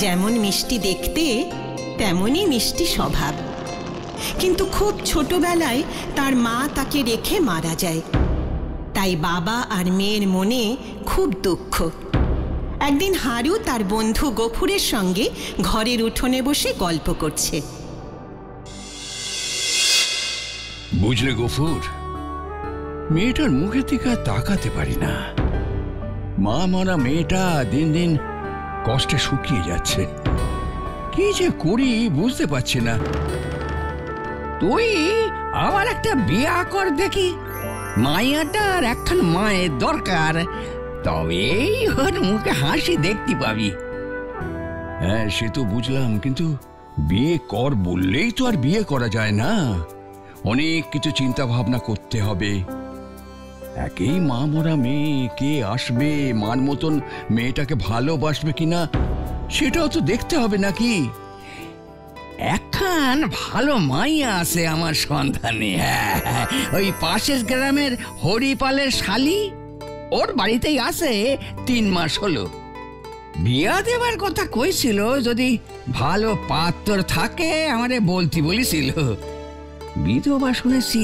যেমন মিষ্টি দেখতে তেমনই মিষ্টি স্বভাব। কিন্তু খুব ছোটবেলায় তার মা তাকে রেখে মারা যায়। তাই বাবা আর মেয়ের মনে খুব দুঃখ। একদিন হারু তার বন্ধু গফুরের সঙ্গে ঘরের উঠোনে বসে গল্প করছে। বুঝলে গফুর, মেয়েটার মুখের দিকে তাকাতে পারি না। মা মারা মেয়েটা দিন দিন কষ্টে শুকিয়ে যাচ্ছে। কি যে করি বুঝতে পারছি না। তুই আবার একটা বিয়া কর দেখি। মাইয়াটার একখান মায়ের দরকার, তবেই ওর মুখে হাসি দেখতে পাবি। হ্যাঁ, সে তো বুঝলাম, কিন্তু বিয়ে কর বললেই তো আর বিয়ে করা যায় না। অনেক কিছু চিন্তা ভাবনা করতে হবে। একেই মা মরা মেয়ে, কে আসবে, মান মতন মেয়েটাকে ভালোবাসবে কিনা সেটাও তো দেখতে হবে নাকি। একখান ভালো মাইয়া আছে আমার সন্ধানে। হ্যাঁ, ওই পাশের গ্রামের হরিপালের শালি, ওর বাড়িতেই আছে, 3 মাস হলো। বিয়া দেবার কথা কইছিল, যদি ভালো পাত্র থাকে আমারে বলতি বলিছিল। বিধবা শুনেছি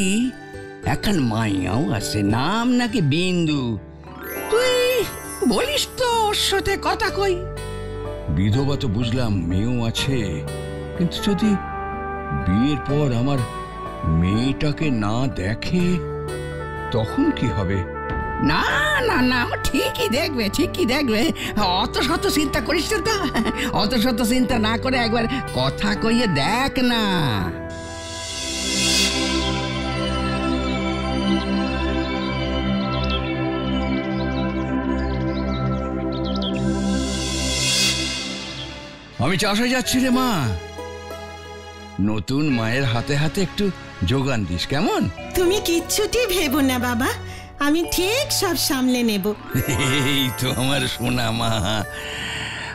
একখান মাইয়াও আছে, নাম নাকি বিন্দু। তুই বলিস তো ওর সাথে কথা কই। বিধবা তো বুঝলাম, মেয়েও আছে, কিন্তু যদি বিয়ের পর আমার মেয়েটাকে না দেখে তখন কি হবে? না না না, ঠিকই দেখবে, ঠিকই দেখবে। অত শত চিন্তা করিস না তো। অত শত চিন্তা না করে একবার কথা কইয়ে দেখ না। আমি চাষে যাচ্ছি রে মা। নতুন মায়ের হাতে হাতে একটু যোগান দিস, কেমন? তুমি কিচ্ছুটি ভেবো না বাবা, আমি ঠিক সব সামলে নেব। এই তো আমার সোনা মা।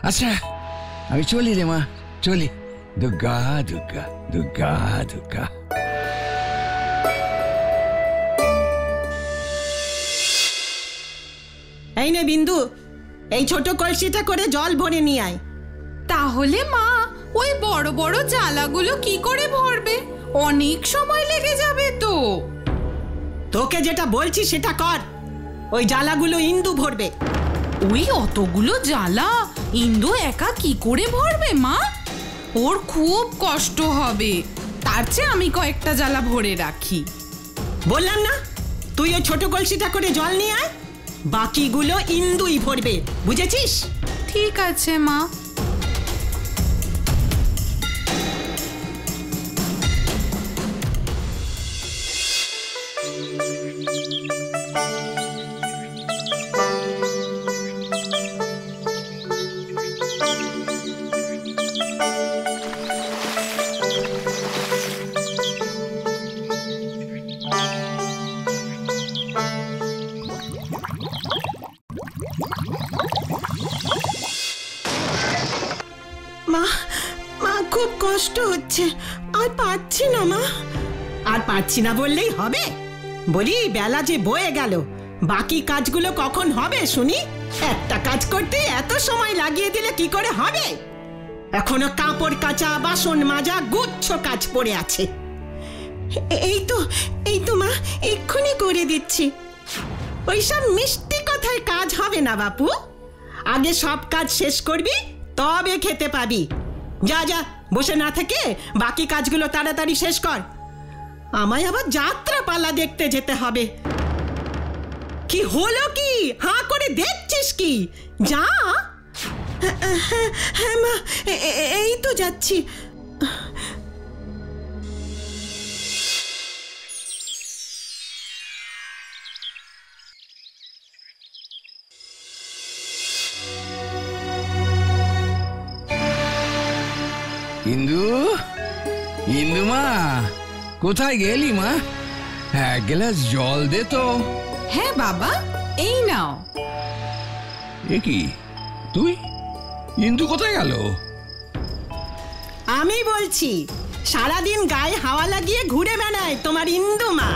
আচ্ছা, আমি চলি রে মা, চলি। দুর্গা দুর্গা দুর্গা দুর্গা। এই নে বিন্দু, এই ছোট কলসিটা করে জল ভরে নিয়ে আয়। তাহলে মা, ওই বড় বড় জালাগুলো কি করে ভরবে? অনেক সময় লেগে যাবে তো। তোকে যেটা বলছি সেটা কর। ওই জালাগুলো ইন্দু ভরবে। ওই অতগুলো জালা ইন্দু একা কি করে ভরবে মা? ওর খুব কষ্ট হবে। তার চেয়ে আমি কয়েকটা জালা ভরে রাখি। বললাম না, তুই ওই ছোট কলসিটা করে জল নিয়ে আয়, বাকিগুলো ইন্দুই ভরবে, বুঝেছিস? ঠিক আছে মা। মা, মা খুব কষ্ট হচ্ছে, আর পারছি না মা। আর পারছি না বললেই হবে? বলি, বেলা যে বয়ে গেল, বাকি কাজগুলো কখন হবে শুনি? একটা কাজ করতে এত সময় লাগিয়ে দিলে কি করে হবে? এখনো কাপড় কাচা, বাসন মাজা, গুচ্ছ কাজ পড়ে আছে। এই তো মা, এক্ষুনি করে দিচ্ছি। ওইসব মিষ্টি কথায় কাজ হবে না বাপু। আগে সব কাজ শেষ করবি, তবে খেতে পাবি। যা যা, বসে না থেকে বাকি কাজগুলো তাড়াতাড়ি শেষ কর, আমায় আবার যাত্রা পালা দেখতে যেতে হবে। কি হলো কি? হাঁ করে দেখছিস কি? যা। হ্যাঁ মা, এই তো যাচ্ছি। ইন্দু, ইন্দু মা, কোথায় গেলি মা? এক গ্লাস জল দে তো। হ্যাঁ বাবা, এই নাও। এ কি, তুই? ইন্দু কোথায় গেল? আমি বলছি, সারাদিন গায়ে হাওয়া লাগিয়ে ঘুরে বেড়ায় তোমার ইন্দু মা।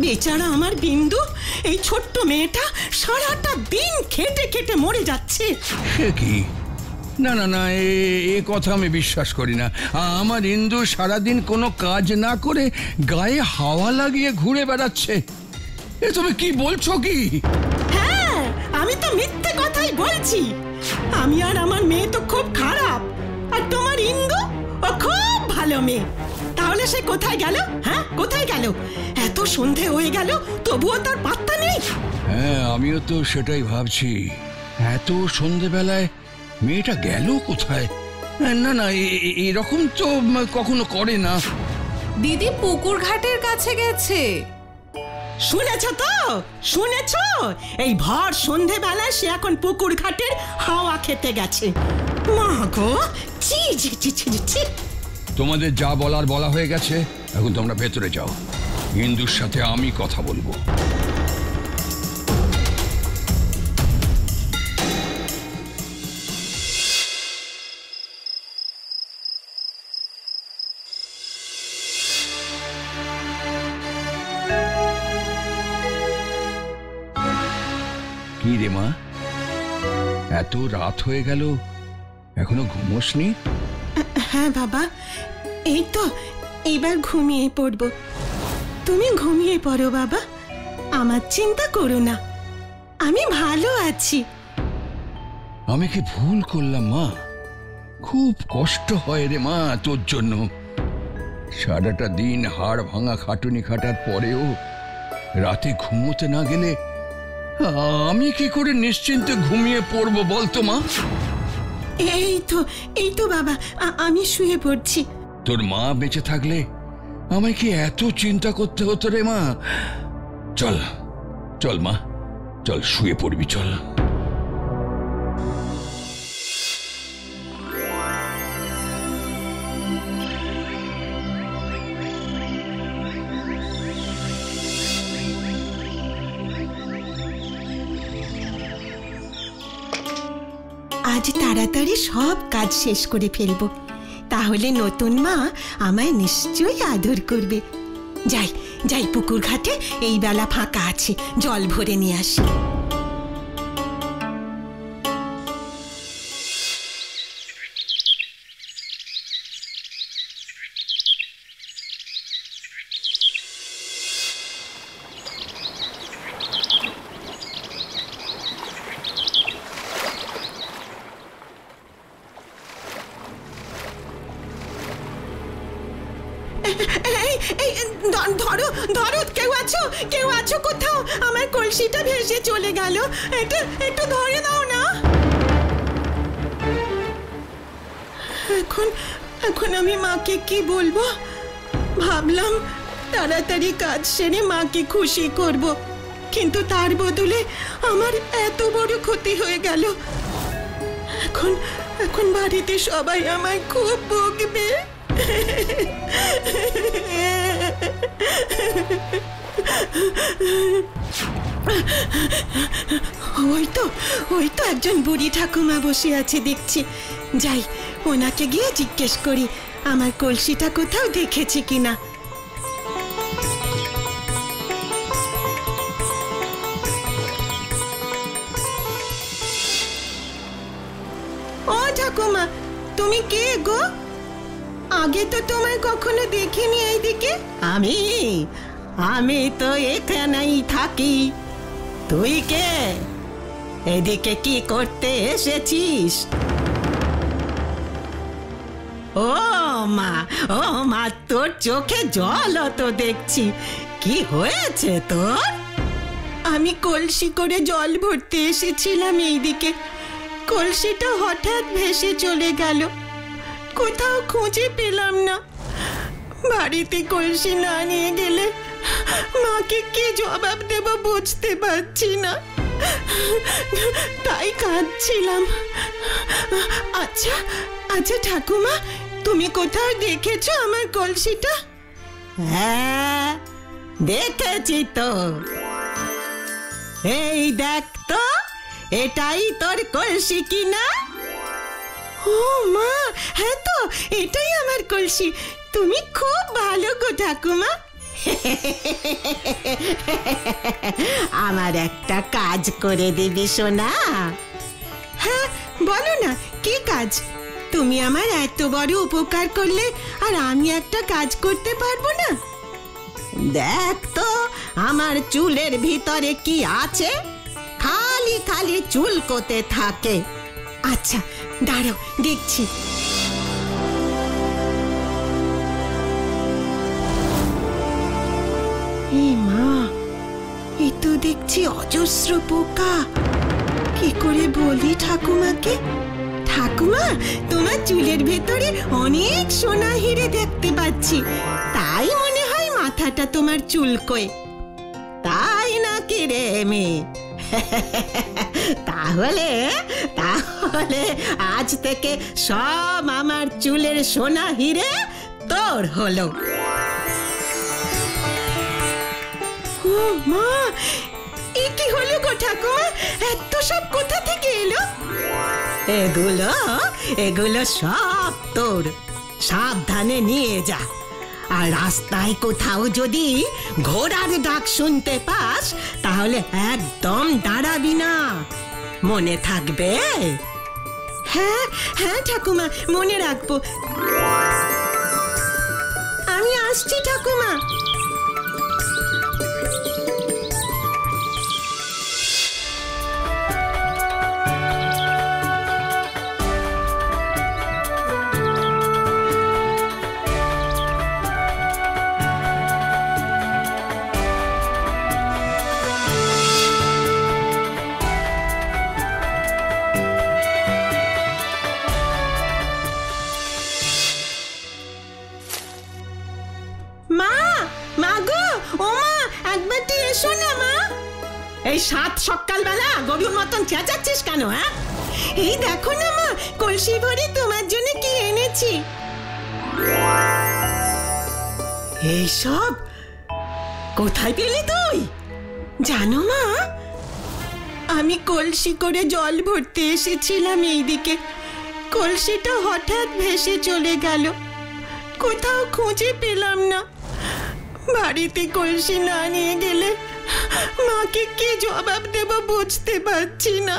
বেচারা আমার বিন্দু, এই ছোট্ট মেয়েটা সারাটা দিন খেটে খেটে মরে যাচ্ছে। সে কি? না না না, এ কথা আমি বিশ্বাস করি না। আমার ইন্দু সারাদিন কোনো কাজ না করে গায়ে হাওয়া লাগিয়ে ঘুরে বেড়াচ্ছে। এ তুমি কি বলছো কি? হ্যাঁ, আমি তো মিথ্যে কথাই বলছি। আমি আর আমার মেয়ে তো খুব খারাপ, আর তোমার ইন্দু ও খুব ভালো মেয়ে। তাহলে সে কোথায় গেল? হ্যাঁ, কোথায় গেল? এত সন্ধে হয়ে গেল, তবুও তার পাত্তা নেই। হ্যাঁ, আমিও তো সেটাই ভাবছি। এত সন্ধেবেলায় মেয়েটা গেল কোথায়? না না, এরকম তো কখনো করে না। দিদি পুকুর ঘাটের কাছে গেছে। শুনেছ তো? শুনেছ? এই ভর সন্ধেবেলায় সে এখন পুকুর ঘাটের হাওয়া খেতে গেছে। মা গো, ছি ছি ছি ছি ছি। তোমাদের যা বলার বলা হয়ে গেছে, এখন তোমরা ভেতরে যাও। ইন্দুর সাথে আমি কথা বলবো। কি রে মা, এত রাত হয়ে গেল, এখনো ঘুমোসনি? হ্যাঁ বাবা, এই তো এবার ঘুমিয়ে পড়ব। তুমি ঘুমিয়ে পড়ো বাবা, আমার চিন্তা করো না, আমি ভালো আছি। আমি কি ভুল করলাম মা? খুব কষ্ট হয় রে মা তোর জন্য। সারাটা দিন হাড় ভাঙা খাটুনি খাটার পরেও রাতে ঘুমোতে না গেলে আমি কি করে নিশ্চিন্তে ঘুমিয়ে পড়বো বলতো মা? এই তো বাবা, আমি শুয়ে পড়ছি। তোর মা বেঁচে থাকলে আমায় কি এত চিন্তা করতে হতো রে মা? চল চল মা, চল শুয়ে পড়বি, চল। আজ তাড়াতাড়ি সব কাজ শেষ করে ফেলবো, তাহলে নতুন মা আমায় নিশ্চয়ই আদর করবে। যাই যাই, পুকুর ঘাটে এই বেলা ফাঁকা আছে, জল ভরে নিয়ে আসি। ধরো ধরো, কেউ আছো? কেউ আছো কোথাও? আমার কলসিটা ভেসে চলে গেল, একটু ধরে দাও না। এখন আমি মাকে কি বলবো? ভাবলাম তাড়াতাড়ি কাজ সেরে মাকে খুশি করব, কিন্তু তার বদলে আমার এত বড় ক্ষতি হয়ে গেল। এখন বাড়িতে সবাই আমায় খুব বকবে। ওই তো একজন বুড়ি ঠাকুমা বসে আছে দেখছি। যাই, ওনাকে গিয়ে জিজ্ঞেস করি আমার কলসিটা কোথাও দেখেছি কিনা। ও ঠাকুমা, তুমি কে গো? আগে তো তোমায় কখনো দেখিনি এইদিকে। আমি তো এখানেই থাকি। তুই কে? এদিকে কি করতে এসেছিস? ও মা, তোর চোখে জল তো দেখছি। কি হয়েছে তোর? আমি কলসি করে জল ভরতে এসেছিলাম এইদিকে, কলসিটা হঠাৎ ভেসে চলে গেল, কোথাও খুঁজে পেলাম না। বাড়িতে কলসি না নিয়ে গেলে মাকে কি জবাব দেব বুঝতে পারছি না, তাই কাঁদছিলাম। আচ্ছা আচ্ছা ঠাকুমা, তুমি কোথাও দেখেছো আমার কলসিটা? হ্যাঁ দেখেছি তো, এই দেখ তো, এটাই তোর কলসি কিনা? ও মা, হ্যাঁ তো, এটাই আমার কলসি। তুমি খুব ভালো গো ঠাকুমা। আমার একটা কাজ করে দিবি সোনা? হ্যাঁ বলো না, কি কাজ? তুমি আমার এত বড় উপকার করলে আর আমি একটা কাজ করতে পারবো না? দেখ তো আমার চুলের ভিতরে কি আছে, খালি খালি চুলকোতে থাকে। আচ্ছা দাঁড়াও, দেখছি। মা, এ তো দেখছি অজস্র পোকা। কি করে বলি ঠাকুমাকে? ঠাকুমা, তোমার চুলের ভেতরে অনেক সোনা হিরে দেখতে পাচ্ছি, তাই মনে হয় মাথাটা তোমার চুলকোয়। তাই নাকি রে মেয়ে? তাহলে তাহলে আজ থেকে সব আমার চুলের সোনা হিরে তোর হলো। ও মা, এ কি হলো গো ঠাকুমা? এত সব কোথা থেকে এলো? এগুলো সব তোর, সাবধানে নিয়ে যা। আর রাস্তায় কোথাও যদি ঘোড়ার ডাক শুনতে পাস তাহলে একদম দাঁড়াবি না, মনে থাকবে? হ্যাঁ হ্যাঁ ঠাকুমা, মনে রাখবো। আমি আসছি ঠাকুমা। এই সাত সকালবেলা গরুর মতন চেঁচাচ্ছিস কেন? হ্যাঁ, এই দেখো না মা, কলসি ভরে তোমার জন্য কি এনেছি। এইসব কোথায় পেলি তুই? জানো মা, আমি কলসি করে জল ভরতে এসেছিলাম এইদিকে, কলসিটা হঠাৎ ভেসে চলে গেল, কোথাও খুঁজে পেলাম না। বাড়িতে কলসি না নিয়ে গেলে মাকে কি জবাব দেব বুঝতে পারছি না,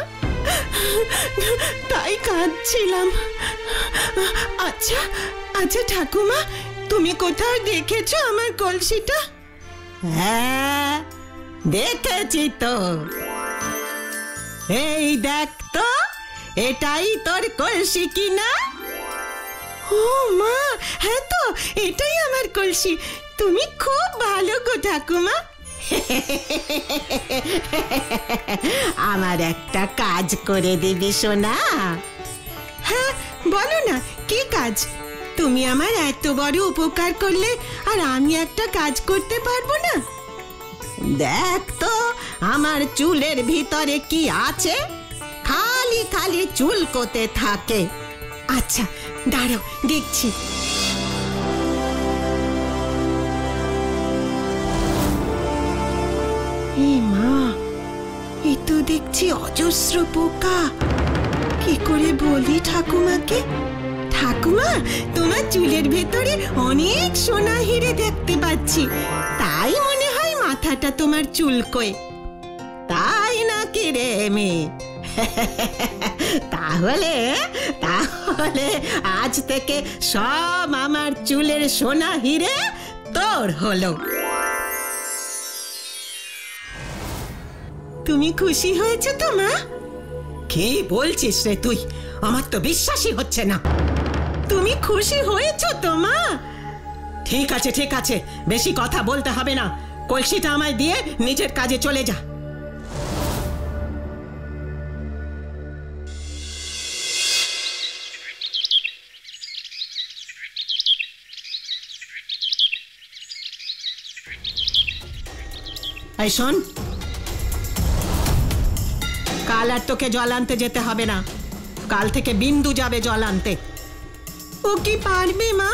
তাই কাঁদছিলাম। আচ্ছা আচ্ছা ঠাকুমা, তুমি কোথাও দেখেছো আমার কলসিটা? হ্যাঁ দেখেছি তো, এই দেখ তো, এটাই তোর কলসি কিনা? ও মা, হ্যাঁ তো, এটাই আমার কলসি। তুমি খুব ভালো গো ঠাকুমা। আমার একটা কাজ করে দিবি সোনা? হ্যাঁ বলো না, কি কাজ? তুমি আমার এত বড় উপকার করলে আর আমি একটা কাজ করতে পারবো না? দেখ তো আমার চুলের ভিতরে কি আছে, খালি খালি চুলকোতে থাকে। আচ্ছা দাঁড়াও, দেখছি। মা, এ তো দেখছি অজস্র পোকা। কি করে বলি ঠাকুমাকে? ঠাকুমা, তোমার চুলের ভেতরে অনেক সোনা হিরে দেখতে পাচ্ছি, তাই মনে হয় মাথাটা তোমার চুলকোয়। তাই নাকি রে মেয়ে? তাহলে তাহলে আজ থেকে সব আমার চুলের সোনা হিরে তোর হলো। তুমি খুশি হয়েছে তো মা? কি বলছিস রে তুই? আমার তো বিশ্বাসই হচ্ছে না। তুমি খুশি হয়েছো তো মা? ঠিক আছে ঠিক আছে, বেশি কথা বলতে হবে না। কলসিটা আমায় দিয়ে নিজের কাজে চলে যা। এই শোন, কাল আর তোকে জল আনতে যেতে হবে না। কাল থেকে বিন্দু যাবে জল আনতে। ও কি পারবে মা?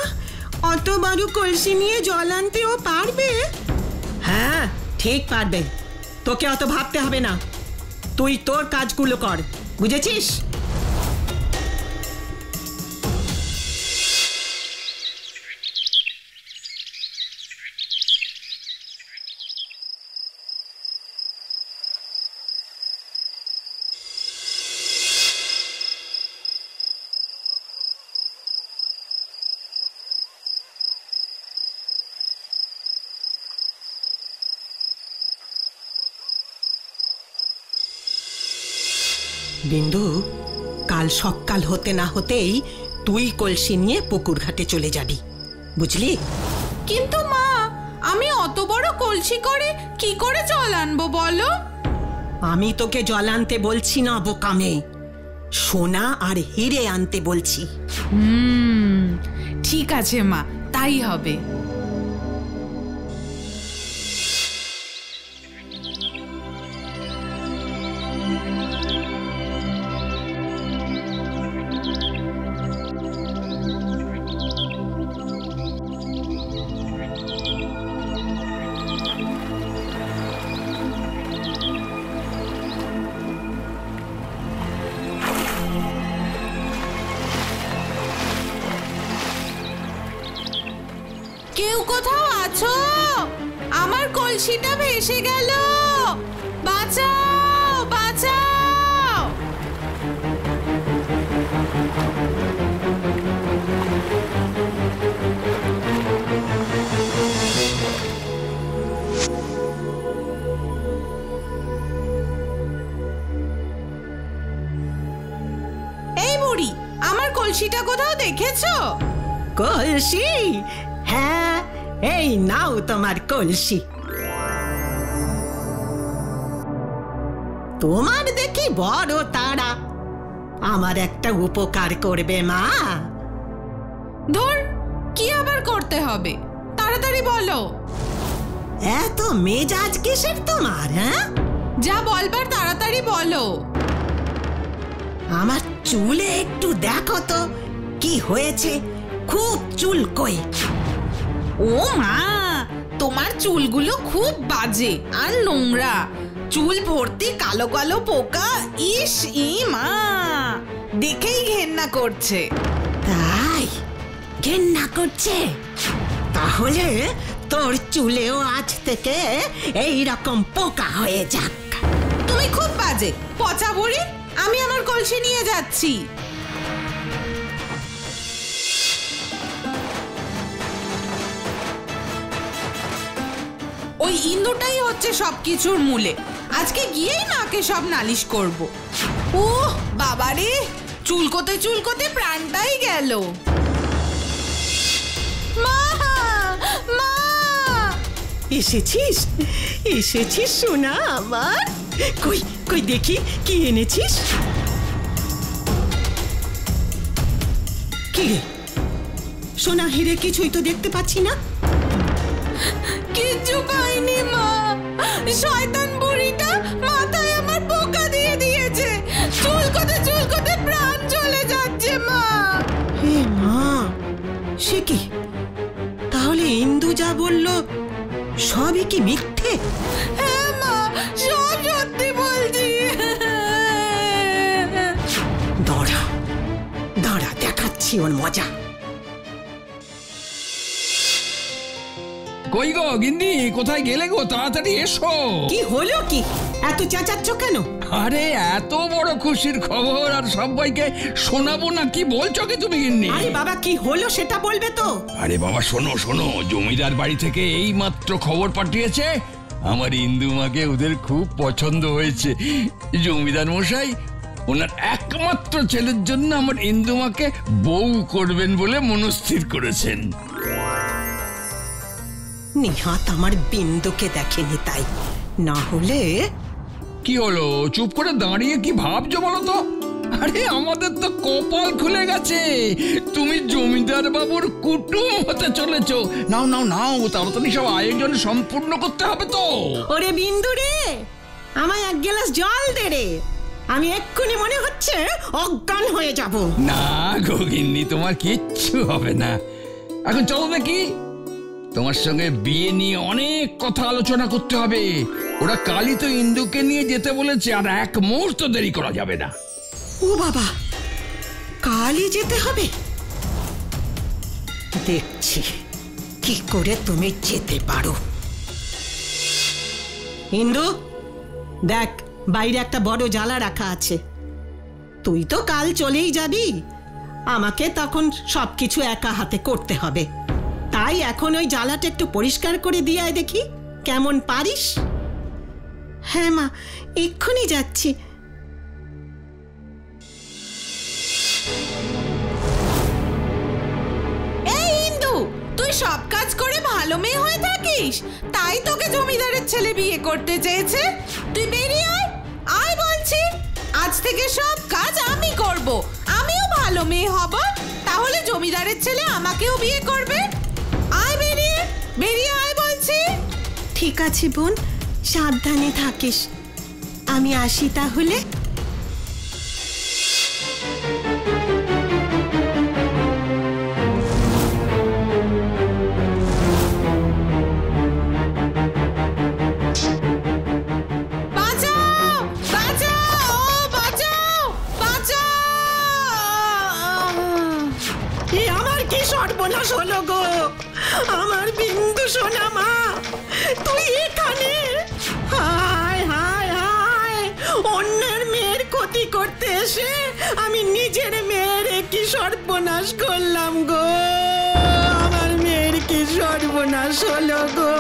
অত বড় কলসি নিয়ে জল আনতে ও পারবে? হ্যাঁ ঠিক পারবে, তোকে অত ভাবতে হবে না। তুই তোর কাজগুলো কর, বুঝেছিস? বিন্দু, কাল সকাল হতে না হতেই তুই কলসি নিয়ে পুকুর ঘাটে চলে যাবি, বুঝলি? কিন্তু মা, আমি অত বড় কলসি করে কি করে জল আনবো বলো? আমি তোকে জল আনতে বলছি না বোকামে, সোনা আর হিরে আনতে বলছি। ঠিক আছে মা, তাই হবে। কেউ কোথাও আছো? আমার কলসিটা ভেসে গেল, বাঁচাও বাঁচাও। এই বুড়ি, আমার কলসিটা কোথাও দেখেছো? কলসি? হ্যাঁ, এই নাও তোমার কলসি। তোমার দেখি বড় তাড়া, আমার একটা উপকার করবে মা? ধুর, কি আবার করতে হবে? তাড়াতাড়ি বলো। এত মেজাজ কিসের তোমার? হ্যাঁ, যা বলবার তাড়াতাড়ি বলো। আমার চুলে একটু দেখো তো কি হয়েছে, খুব চুলকোয়। ও মা, তোমার চুলগুলো খুব বাজে আর নোংরা, চুল ভর্তি কালো কালো পোকা। ইস, ই মা, দেখেই ঘেন্না করছে। তাই ঘেন্না করছে? তাহলে তোর চুলেও আজ থেকে এই রকম পোকা হয়ে যাক। তুমি খুব বাজে, পচা বুড়ি। আমি আমার কলসি নিয়ে যাচ্ছি। ওই ইন্দুটাই হচ্ছে সবকিছুর মূলে। আজকে গিয়েই মাকে সব নালিশ করব। ওহ বাবারে, চুলকোতে চুলকোতে প্রাণটাই গেল। মা, মা! এসেছিস? এসেছিস সোনা আমার? কই কই দেখি কি এনেছিস। কি রে সোনা, হিরে কিছুই তো দেখতে পাচ্ছি না। কিচ্ছু পাইনি মা, শয়তান বুড়িটা মাথায় আমার পোকা দিয়ে দিয়েছে। চুলকোতে চুলকোতে প্রাণ চলে যাচ্ছে মা। হে মা, সে কি? তাহলে ইন্দু যা বললো সবই কি মিথ্যে? হ্যাঁ মা, সব সত্যি বলছি। দাঁড়া দাঁড়া, দেখাচ্ছি ওর মজা। কই গো গিন্নি, কোথায় গেলে গো? তাড়াতাড়ি এসো। কি হলো কি? এত চেঁচাচ্ছ কেন? আরে এত বড় খুশির খবর আর সবাইকে শোনাবো না, কি বলছো কি তুমি গিন্নি? আরে বাবা, কি হলো সেটা বলবে তো? আরে বাবা শোনো শোনো, জমিদার বাড়ি থেকে এই মাত্র খবর পাঠিয়েছে আমার ইন্দুমাকে ওদের খুব পছন্দ হয়েছে। জমিদার মশাই ওনার একমাত্র ছেলের জন্য আমার ইন্দুমাকে বউ করবেন বলে মনস্থির করেছেন। নিহাত আমার বিন্দুকে দেখেনি, তাই না হলে। কি হলো, চুপ করে দাঁড়িয়ে কি ভাবছো বলো তো? আরে আমাদের তো কপাল খুলে গেছে, তুমি জমিদার বাবুর কুটুম হতে চলেছো। নাও নাও নাও, তাড়াতাড়ি সব আয়োজন সম্পূর্ণ করতে হবে তো। ওরে বিন্দু রে, আমায় এক গ্লাস জল দে রে, আমি এক্ষুনি মনে হচ্ছে অজ্ঞান হয়ে যাব। না গগিন্নি, তোমার কিচ্ছু হবে না। এখন চলো দেখি, তোমার সঙ্গে বিয়ে নিয়ে অনেক কথা আলোচনা করতে হবে। ওরা কালই তো ইন্দুকে নিয়ে যেতে বলেছে, আর এক মুহূর্ত দেরি করা যাবে না। ও বাবা, কালই যেতে হবে? দেখছি কি করে তুমি যেতে পারো। ইন্দু দেখ, বাইরে একটা বড় জ্বালা রাখা আছে। তুই তো কাল চলেই যাবি, আমাকে তখন সবকিছু একা হাতে করতে হবে। তাই এখন ওই জ্বালাটা একটু পরিষ্কার করে দিয়ে আয় দেখি, কেমন পারিস। হ্যাঁ মা, এক্ষুনি যাচ্ছি। এই ইন্দু, তুই সব কাজ করে ভালো মেয়ে হয়ে থাকিস, তাই তোকে জমিদারের ছেলে বিয়ে করতে চেয়েছে। তুই বেরিয়ে আয়, আয় বলছি। আজ থেকে সব কাজ আমি করব, আমিও ভালো মেয়ে হব, তাহলে জমিদারের ছেলে আমাকেও বিয়ে করবে। আয়, বেরিয়ে বেরিয়ে আয় বলছি। ঠিক আছে বোন, সাবধানে থাকিস। আমি আসি তাহলে। সর্বনাশ হলো গো, আমার বিন্দু সোনা মা, তুই এখানে? হায় হায় হায়, অন্যের মেয়ের ক্ষতি করতে এসে আমি নিজের মেয়ের কি সর্বনাশ করলাম গো। আমার মেয়ের কি সর্বনাশ হলো গো।